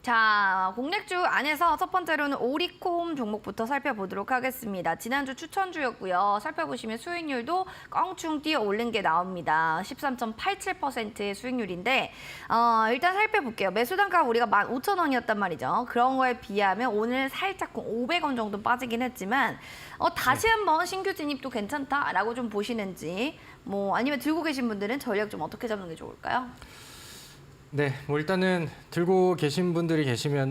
자, 공략주 안에서 첫 번째로는 오리콤 종목부터 살펴보도록 하겠습니다. 지난주 추천주였고요. 살펴보시면 수익률도 껑충 뛰어 오른 게 나옵니다. 13.87%의 수익률인데 일단 살펴볼게요. 매수 단가가 우리가 15,000원이었단 말이죠. 그런 거에 비하면 오늘 살짝 500원 정도 빠지긴 했지만 다시 한번 신규 진입도 괜찮다라고 좀 보시는지 뭐 아니면 들고 계신 분들은 전략 좀 어떻게 잡는 게 좋을까요? 네, 뭐 일단은 들고 계신 분들이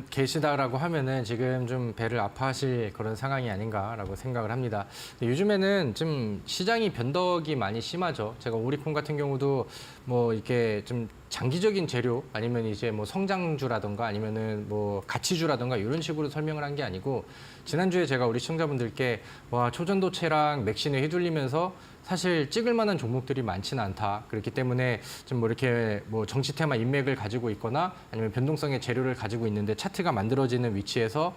계시다라고 하면은 지금 좀 배를 아파하실 그런 상황이 아닌가라고 생각을 합니다. 요즘에는 좀 시장이 변덕이 많이 심하죠. 제가 오리콘 같은 경우도 뭐 이렇게 좀 장기적인 재료 아니면 이제 뭐 성장주라던가 아니면은 뭐 가치주라던가 이런 식으로 설명을 한 게 아니고 지난주에 제가 우리 시청자분들께 와 초전도체랑 맥신에 휘둘리면서 사실 찍을 만한 종목들이 많지는 않다. 그렇기 때문에 좀 뭐 이렇게 뭐 정치 테마 인맥을 가지고 있거나 아니면 변동성의 재료를 가지고 있는데 차트가 만들어지는 위치에서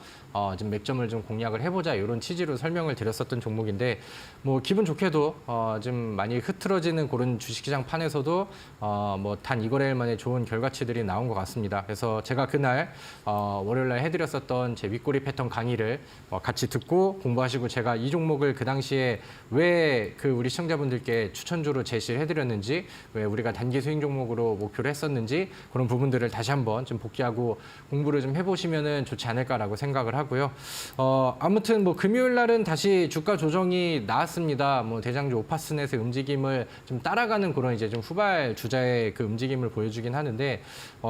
좀 맥점을 좀 공략을 해보자 이런 취지로 설명을 드렸었던 종목인데 뭐 기분 좋게도 좀 많이 흐트러지는 그런 주식시장 판에서도 뭐 단 2거래일 만에 좋은 결과치들이 나온 것 같습니다. 그래서 제가 그날 월요일날 해드렸었던 제 윗꼬리 패턴 강의를 같이 듣고 공부하시고 제가 이 종목을 그 당시에 왜 그 우리 시청자분들께 추천주로 제시를 해드렸는지 왜 우리가 단기 수익 종목으로 목표를 했었는지 그런 부분들을 다시 한번 좀 복귀하고 공부를 좀 해보시면은 좋지 않을까라고 생각을 하고요. 아무튼 뭐 금요일 날은 다시 주가 조정이 나왔습니다. 뭐 대장주 오파스넷의 움직임을 좀 따라가는 그런 이제 좀 후발 주자의 그 움직임을 보여주긴 하는데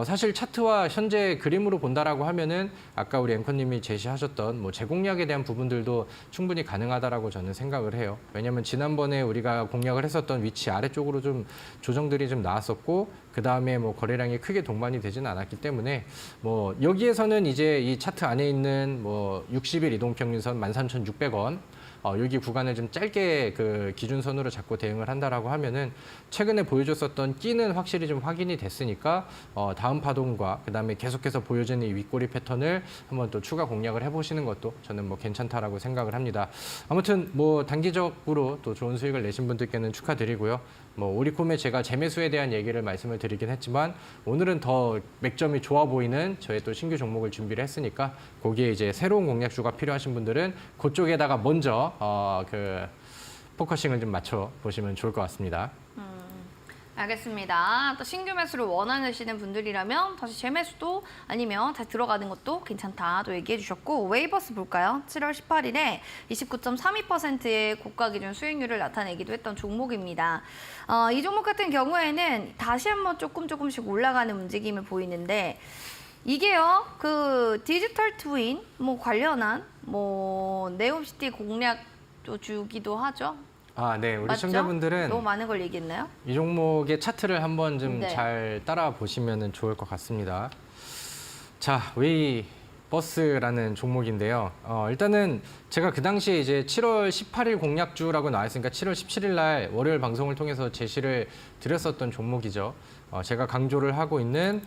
사실 차트와 현재 그림으로 본다라고 하면은 아까 우리 앵커님이 제시하셨던 뭐 재공략에 대한 부분들도 충분히 가능하다라고 저는 생각을 해요. 왜냐하면 지난번에 우리가 공략을 했었던 위치 아래쪽으로 좀 조정들이 좀 나왔었고 그 다음에 뭐 거래량이 크게 동반이 되지는 않았기 때문에 뭐 여기에서는 이제 이 차트 안에 있는 뭐 60일 이동평균선 13,600원 여기 구간을 좀 짧게 그 기준선으로 잡고 대응을 한다라고 하면은 최근에 보여줬었던 끼는 확실히 좀 확인이 됐으니까 다음 파동과 그다음에 계속해서 보여지는 이 윗꼬리 패턴을 한번 또 추가 공략을 해보시는 것도 저는 뭐 괜찮다라고 생각을 합니다. 아무튼 뭐 단기적으로 또 좋은 수익을 내신 분들께는 축하드리고요. 뭐 오리콤에 제가 재매수에 대한 얘기를 말씀을 드리긴 했지만 오늘은 더 맥점이 좋아 보이는 저의 또 신규 종목을 준비를 했으니까 거기에 이제 새로운 공략주가 필요하신 분들은 그쪽에다가 먼저 그 포커싱을 좀 맞춰 보시면 좋을 것 같습니다. 알겠습니다. 또 신규 매수를 원하시는 분들이라면 다시 재매수도 아니면 다시 들어가는 것도 괜찮다 또 얘기해 주셨고 웨이버스 볼까요? 7월 18일에 29.32%의 고가 기준 수익률을 나타내기도 했던 종목입니다. 이 종목 같은 경우에는 다시 한번 조금씩 올라가는 움직임을 보이는데 이게요, 그 디지털 트윈 뭐 관련한 뭐 네옴시티 공략 주기도 하죠. 네. 우리 맞죠? 시청자분들은 너무 많은 걸 얘기했나요? 이 종목의 차트를 한번 좀 네. 잘 따라 보시면 좋을 것 같습니다. 자, 버스라는 종목인데요. 일단은 제가 그 당시에 이제 7월 18일 공략주라고 나와있으니까 7월 17일 날 월요일 방송을 통해서 제시를 드렸었던 종목이죠. 제가 강조를 하고 있는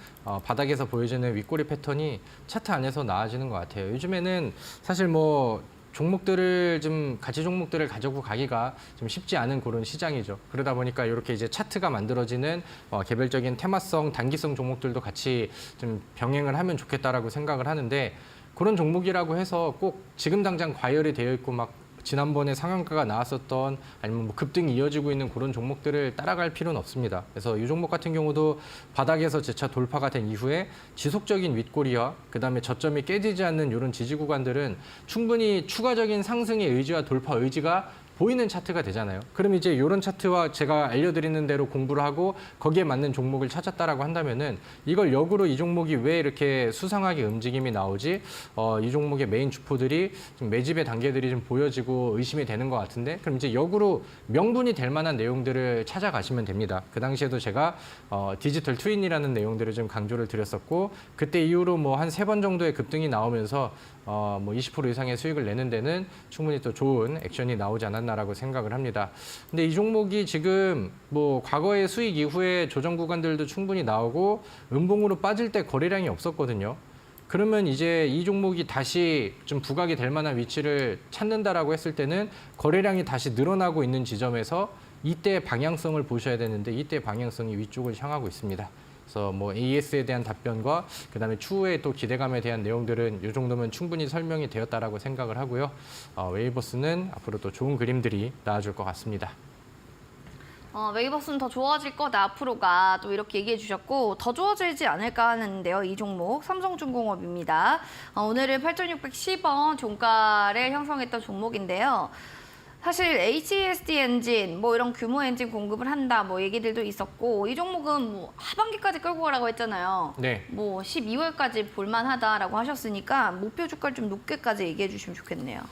바닥에서 보여지는 윗꼬리 패턴이 차트 안에서 나와지는 것 같아요. 요즘에는 사실 뭐 종목들을 좀 가치 종목들을 가지고 가기가 좀 쉽지 않은 그런 시장이죠. 그러다 보니까 이렇게 이제 차트가 만들어지는 개별적인 테마성, 단기성 종목들도 같이 좀 병행을 하면 좋겠다라고 생각을 하는데 그런 종목이라고 해서 꼭 지금 당장 과열이 되어 있고 막 지난번에 상한가가 나왔었던 아니면 뭐 급등이 이어지고 있는 그런 종목들을 따라갈 필요는 없습니다. 그래서 이 종목 같은 경우도 바닥에서 재차 돌파가 된 이후에 지속적인 윗꼬리와 그다음에 저점이 깨지지 않는 이런 지지 구간들은 충분히 추가적인 상승의 의지와 돌파 의지가 보이는 차트가 되잖아요. 그럼 이제 이런 차트와 제가 알려드리는 대로 공부를 하고 거기에 맞는 종목을 찾았다라고 한다면은 이걸 역으로 이 종목이 왜 이렇게 수상하게 움직임이 나오지? 이 종목의 메인 주포들이 좀 매집의 단계들이 좀 보여지고 의심이 되는 것 같은데 그럼 이제 역으로 명분이 될 만한 내용들을 찾아가시면 됩니다. 그 당시에도 제가 디지털 트윈이라는 내용들을 좀 강조를 드렸었고 그때 이후로 뭐 한 3번 정도의 급등이 나오면서 뭐 20% 이상의 수익을 내는 데는 충분히 또 좋은 액션이 나오지 않았나라고 생각을 합니다. 근데 이 종목이 지금 뭐 과거의 수익 이후에 조정 구간들도 충분히 나오고 음봉으로 빠질 때 거래량이 없었거든요. 그러면 이제 이 종목이 다시 좀 부각이 될 만한 위치를 찾는다라고 했을 때는 거래량이 다시 늘어나고 있는 지점에서 이때 방향성을 보셔야 되는데 이때 방향성이 위쪽을 향하고 있습니다. 그래서 뭐 AS에 대한 답변과 그다음에 추후에 또 기대감에 대한 내용들은 이 정도면 충분히 설명이 되었다라고 생각을 하고요. 웨이버스는 앞으로 또 좋은 그림들이 나와줄 것 같습니다. 웨이버스는 더 좋아질 거다 앞으로가 또 이렇게 얘기해 주셨고 더 좋아지지 않을까 하는데요. 이 종목 삼성중공업입니다. 오늘은 8,610원 종가를 형성했던 종목인데요. 사실 HESD 엔진, 뭐 이런 규모 엔진 공급을 한다, 뭐 얘기들도 있었고 이 종목은 뭐 하반기까지 끌고 가라고 했잖아요. 네. 뭐 12월까지 볼만하다라고 하셨으니까 목표 주가를 좀 높게까지 얘기해 주시면 좋겠네요.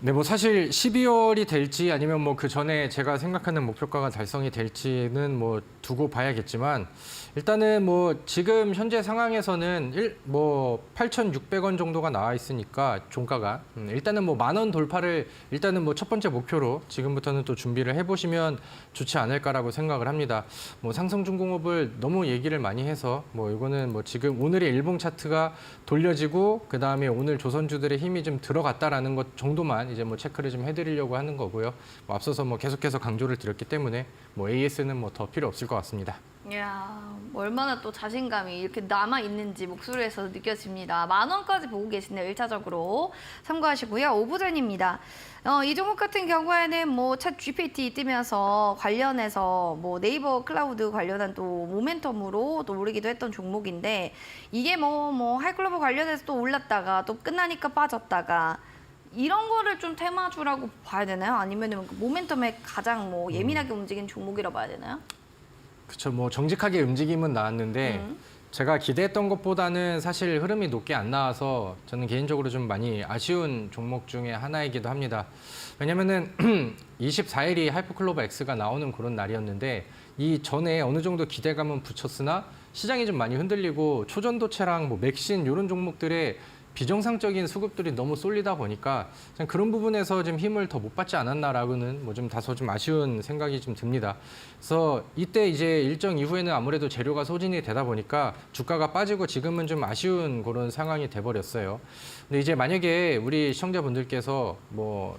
네, 뭐 사실 12월이 될지 아니면 뭐 그 전에 제가 생각하는 목표가가 달성이 될지는 뭐 두고 봐야겠지만 일단은 뭐 지금 현재 상황에서는 뭐 8,600원 정도가 나와 있으니까 종가가 일단은 뭐 10,000원 돌파를 일단은 뭐 첫 번째 목표로 지금부터는 또 준비를 해보시면 좋지 않을까라고 생각을 합니다. 뭐 삼성중공업을 너무 얘기를 많이 해서 뭐 이거는 뭐 지금 오늘의 일봉 차트가 돌려지고 그 다음에 오늘 조선주들의 힘이 좀 들어갔다라는 것 정도만 이제 뭐 체크를 좀 해드리려고 하는 거고요. 뭐 앞서서 뭐 계속해서 강조를 드렸기 때문에 뭐 AS는 뭐 더 필요 없을 것 같습니다. 이야, 얼마나 또 자신감이 이렇게 남아있는지 목소리에서 느껴집니다. 10,000원까지 보고 계시네요. 1차적으로 참고하시고요. 오브젠입니다. 이 종목 같은 경우에는 뭐 챗 GPT 뜨면서 관련해서 뭐 네이버 클라우드 관련한 또 모멘텀으로 또 오르기도 했던 종목인데 이게 뭐 하이클로버 관련해서 또 올랐다가 또 끝나니까 빠졌다가 이런 거를 좀 테마주라고 봐야 되나요? 아니면 모멘텀에 가장 뭐 예민하게 움직인 종목이라 봐야 되나요? 그렇죠. 뭐 정직하게 움직임은 나왔는데 제가 기대했던 것보다는 사실 흐름이 높게 안 나와서 저는 개인적으로 좀 많이 아쉬운 종목 중에 하나이기도 합니다. 왜냐면은 24일이 하이퍼클로버 X가 나오는 그런 날이었는데 이 전에 어느 정도 기대감은 붙였으나 시장이 좀 많이 흔들리고 초전도체랑 뭐 맥신 이런 종목들의 비정상적인 수급들이 너무 쏠리다 보니까 그런 부분에서 좀 힘을 더 못 받지 않았나라고는 뭐 좀 다소 좀 아쉬운 생각이 좀 듭니다. 그래서 이때 이제 일정 이후에는 아무래도 재료가 소진이 되다 보니까 주가가 빠지고 지금은 좀 아쉬운 그런 상황이 돼버렸어요. 근데 이제 만약에 우리 시청자분들께서 뭐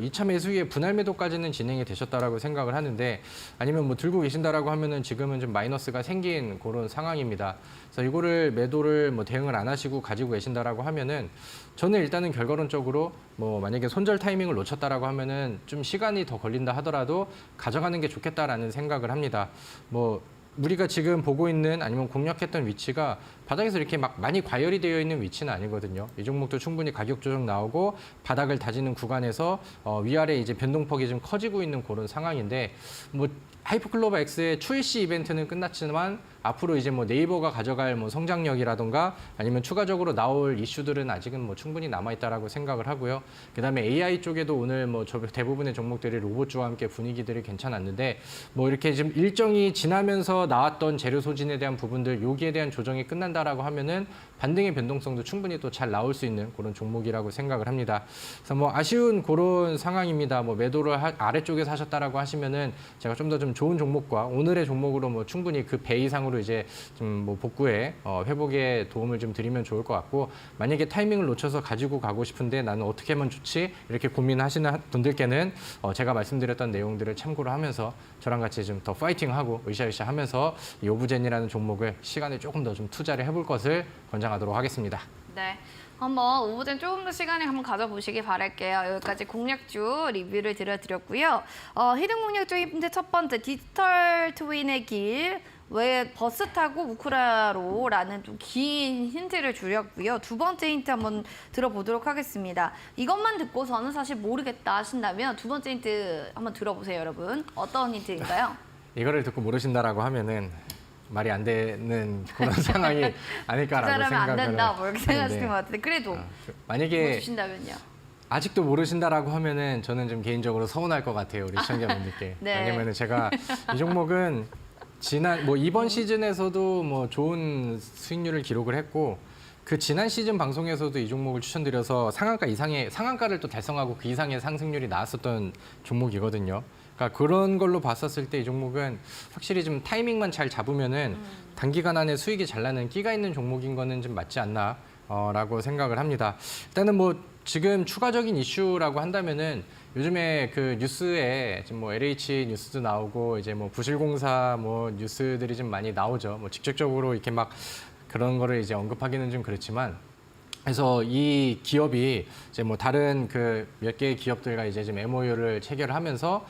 이차 매수의 분할 매도까지는 진행이 되셨다라고 생각을 하는데 아니면 뭐 들고 계신다라고 하면은 지금은 좀 마이너스가 생긴 그런 상황입니다. 그래서 이거를 매도를 뭐 대응을 안 하시고 가지고 계신다라고 하면은 저는 일단은 결과론적으로 뭐 만약에 손절 타이밍을 놓쳤다라고 하면은 좀 시간이 더 걸린다 하더라도 가져가는 게 좋겠다라는 생각을 합니다. 뭐 우리가 지금 보고 있는 아니면 공략했던 위치가 바닥에서 이렇게 막 많이 과열이 되어 있는 위치는 아니거든요. 이 종목도 충분히 가격 조정 나오고 바닥을 다지는 구간에서 위아래 이제 변동폭이 좀 커지고 있는 그런 상황인데 뭐 하이퍼클로버 X의 출시 이벤트는 끝났지만 앞으로 이제 뭐 네이버가 가져갈 뭐 성장력이라던가 아니면 추가적으로 나올 이슈들은 아직은 뭐 충분히 남아있다라고 생각을 하고요. 그다음에 AI 쪽에도 오늘 뭐 대부분의 종목들이 로봇주와 함께 분위기들이 괜찮았는데 뭐 이렇게 지금 일정이 지나면서 나왔던 재료 소진에 대한 부분들 여기에 대한 조정이 끝난다라고 하면은 반등의 변동성도 충분히 또 잘 나올 수 있는 그런 종목이라고 생각을 합니다. 그래서 뭐 아쉬운 그런 상황입니다. 뭐 매도를 아래쪽에서 하셨다라고 하시면은 제가 좀 더 좀 좋은 종목과 오늘의 종목으로 뭐 충분히 그 배 이상으로 이제 좀 뭐 복구에 회복에 도움을 좀 드리면 좋을 것 같고 만약에 타이밍을 놓쳐서 가지고 가고 싶은데 나는 어떻게 하면 좋지 이렇게 고민하시는 분들께는 제가 말씀드렸던 내용들을 참고를 하면서 저랑 같이 좀 더 파이팅하고 으쌰으쌰 하면서 이 오브젠이라는 종목을 시간을 조금 더 좀 투자를 해볼 것을 권장하도록 하겠습니다. 네. 한번 오브젠 조금 더 시간을 한번 가져보시기 바랄게요. 여기까지 공략주 리뷰를 드렸고요. 히든 공략주 힌트 첫 번째, 디지털 트윈의 길. 왜 버스 타고 우크라로라는 좀 긴 힌트를 주렸고요. 두 번째 힌트 한번 들어보도록 하겠습니다. 이것만 듣고서는 사실 모르겠다 하신다면 두 번째 힌트 한번 들어보세요, 여러분. 어떤 힌트인가요? 이거를 듣고 모르신다라고 하면은 말이 안 되는 그런 상황이 아닐까라고 투자를 하면 생각을 안 된다, 뭐 이렇게 생각하시는 네. 것 같은데 그래도 만약에 뭐 주신다면요. 아직도 모르신다라고 하면은 저는 좀 개인적으로 서운할 것 같아요, 우리 시청자분들께. 네. 왜냐면은 제가 이 종목은 이번 시즌에서도 뭐 좋은 수익률을 기록을 했고 그 지난 시즌 방송에서도 이 종목을 추천드려서 상한가를 또 달성하고 그 이상의 상승률이 나왔었던 종목이거든요. 그러니까 그런 걸로 봤었을 때 이 종목은 확실히 좀 타이밍만 잘 잡으면은 단기간 안에 수익이 잘 나는 끼가 있는 종목인 거는 좀 맞지 않나 라고 생각을 합니다. 일단은 뭐 지금 추가적인 이슈라고 한다면은 요즘에 그 뉴스에 지금 뭐 LH 뉴스도 나오고 이제 뭐 부실공사 뭐 뉴스들이 좀 많이 나오죠. 뭐 직접적으로 이렇게 막 그런 거를 이제 언급하기는 좀 그렇지만 그래서 이 기업이 이제 뭐 다른 그 몇 개의 기업들과 이제 지금 MOU를 체결하면서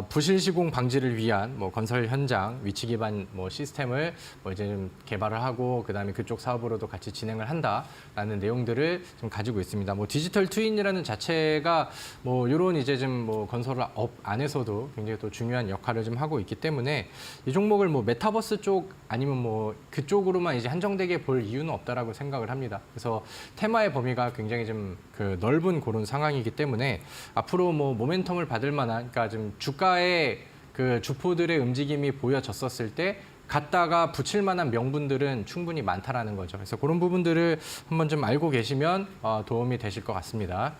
부실 시공 방지를 위한 뭐 건설 현장 위치 기반 뭐 시스템을 뭐 이제 좀 개발을 하고 그다음에 그쪽 사업으로도 같이 진행을 한다라는 내용들을 좀 가지고 있습니다. 뭐 디지털 트윈이라는 자체가 뭐 이런 이제 좀 뭐 건설업 안에서도 굉장히 또 중요한 역할을 좀 하고 있기 때문에 이 종목을 뭐 메타버스 쪽 아니면 뭐 그쪽으로만 이제 한정되게 볼 이유는 없다라고 생각을 합니다. 그래서 테마의 범위가 굉장히 좀 그 넓은 그런 상황이기 때문에 앞으로 뭐 모멘텀을 받을 만한 그러니까 좀 주가의 그 주포들의 움직임이 보여졌었을 때 갖다가 붙일 만한 명분들은 충분히 많다라는 거죠. 그래서 그런 부분들을 한번 좀 알고 계시면 도움이 되실 것 같습니다.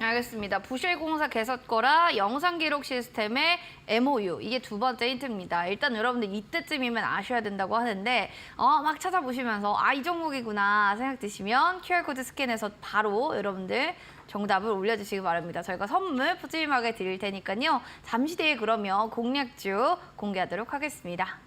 알겠습니다. 부실공사 개설거라 영상기록 시스템의 MOU. 이게 두 번째 힌트입니다. 일단 여러분들 이때쯤이면 아셔야 된다고 하는데 막 찾아보시면서 이 종목이구나 생각 드시면 QR코드 스캔해서 바로 여러분들 정답을 올려주시기 바랍니다. 저희가 선물 푸짐하게 드릴 테니까요. 잠시 뒤에 그러면 공략주 공개하도록 하겠습니다.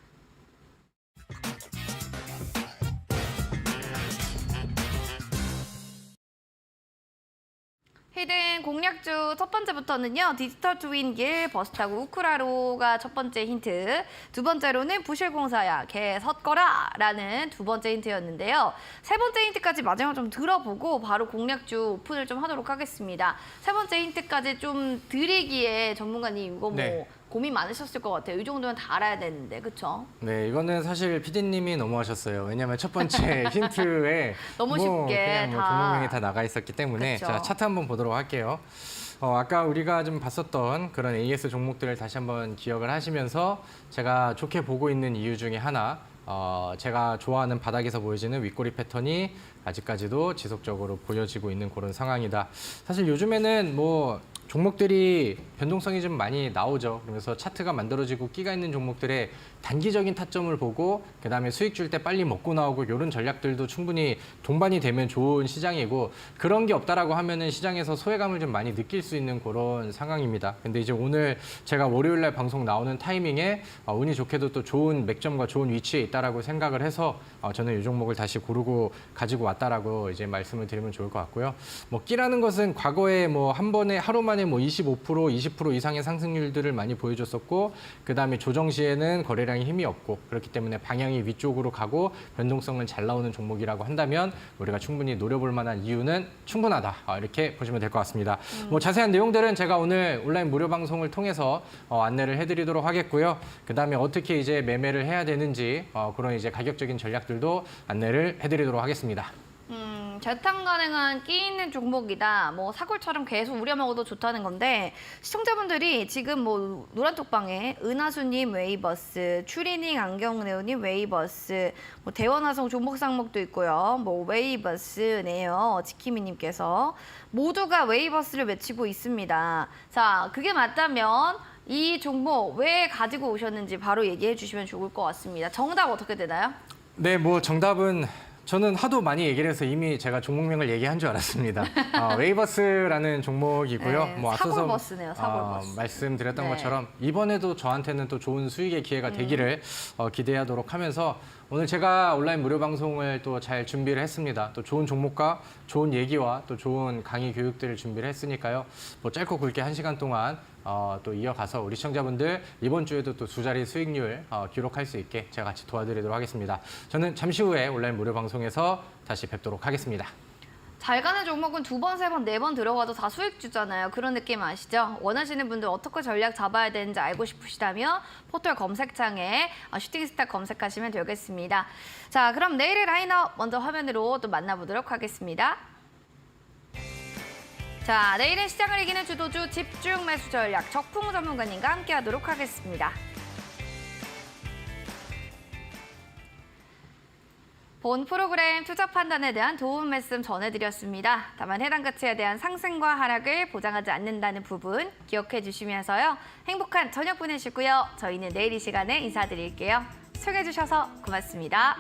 히든 공략주 첫 번째부터는요. 디지털 트윈길 버스 타고 우크라로가 첫 번째 힌트. 두 번째로는 부실공사야 개 섰거라 라는 두 번째 힌트였는데요. 세 번째 힌트까지 마지막 좀 들어보고 바로 공략주 오픈을 좀 하도록 하겠습니다. 세 번째 힌트까지 좀 드리기에 전문가님 이거 뭐 네. 고민 많으셨을 것 같아요. 이 정도면 다 알아야 되는데, 그렇죠? 네, 이거는 사실 PD님이 너무하셨어요. 왜냐하면 첫 번째 힌트에 너무 뭐 쉽게 그냥 뭐 다. 종목명이 다 나가 있었기 때문에 그쵸. 자, 차트 한번 보도록 할게요. 아까 우리가 좀 봤었던 그런 AS 종목들을 다시 한번 기억을 하시면서 제가 좋게 보고 있는 이유 중에 하나 제가 좋아하는 바닥에서 보여지는 윗꼬리 패턴이 아직까지도 지속적으로 보여지고 있는 그런 상황이다. 사실 요즘에는 뭐 종목들이 변동성이 좀 많이 나오죠. 그러면서 차트가 만들어지고 끼가 있는 종목들의 단기적인 타점을 보고 그다음에 수익 줄 때 빨리 먹고 나오고 이런 전략들도 충분히 동반이 되면 좋은 시장이고 그런 게 없다라고 하면은 시장에서 소외감을 좀 많이 느낄 수 있는 그런 상황입니다. 근데 이제 오늘 제가 월요일 날 방송 나오는 타이밍에 운이 좋게도 또 좋은 맥점과 좋은 위치에 있다라고 생각을 해서 저는 이 종목을 다시 고르고 가지고 왔다라고 이제 말씀을 드리면 좋을 것 같고요. 뭐 끼라는 것은 과거에 뭐 한 번에 하루 만에 초반에 뭐 25%, 20% 이상의 상승률들을 많이 보여줬었고 그다음에 조정 시에는 거래량이 힘이 없고 그렇기 때문에 방향이 위쪽으로 가고 변동성은 잘 나오는 종목이라고 한다면 우리가 충분히 노려볼 만한 이유는 충분하다. 이렇게 보시면 될 것 같습니다. 뭐 자세한 내용들은 제가 오늘 온라인 무료 방송을 통해서 안내를 해드리도록 하겠고요. 그다음에 어떻게 이제 매매를 해야 되는지 그런 이제 가격적인 전략들도 안내를 해드리도록 하겠습니다. 재탕 가능한 끼 있는 종목이다. 뭐 사골처럼 계속 우려 먹어도 좋다는 건데 시청자분들이 지금 뭐 노란톡방에 은하수님 웨이버스, 추리닝 안경네오님 웨이버스, 뭐 대원화성 종목 상목도 있고요. 뭐 웨이버스네요. 지키미님께서 모두가 웨이버스를 외치고 있습니다. 자, 그게 맞다면 이 종목 왜 가지고 오셨는지 바로 얘기해 주시면 좋을 것 같습니다. 정답 어떻게 되나요? 네, 뭐 정답은 저는 하도 많이 얘기를 해서 이미 제가 종목명을 얘기한 줄 알았습니다. 웨이버스라는 종목이고요. 네, 뭐 앞서서 사골버스네요, 사골버스. 말씀드렸던 네. 것처럼 이번에도 저한테는 또 좋은 수익의 기회가 되기를 기대하도록 하면서 오늘 제가 온라인 무료 방송을 또 잘 준비를 했습니다. 또 좋은 종목과 좋은 얘기와 또 좋은 강의 교육들을 준비를 했으니까요. 뭐 짧고 굵게 1시간 동안 또 이어가서 우리 시청자분들 이번 주에도 또 두 자리 수익률 기록할 수 있게 제가 같이 도와드리도록 하겠습니다. 저는 잠시 후에 온라인 무료 방송에서 다시 뵙도록 하겠습니다. 잘 가는 종목은 2번, 3번, 4번 들어가도 다 수익 주잖아요. 그런 느낌 아시죠? 원하시는 분들 어떻게 전략 잡아야 되는지 알고 싶으시다면 포털 검색창에 슈팅스타 검색하시면 되겠습니다. 자, 그럼 내일의 라인업 먼저 화면으로 또 만나보도록 하겠습니다. 자, 내일의 시장을 이기는 주도주 집중 매수 전략 적풍 전문가님과 함께하도록 하겠습니다. 본 프로그램 투자 판단에 대한 도움 말씀 전해드렸습니다. 다만 해당 가치에 대한 상승과 하락을 보장하지 않는다는 부분 기억해 주시면서요. 행복한 저녁 보내시고요. 저희는 내일 이 시간에 인사드릴게요. 시청해 주셔서 고맙습니다.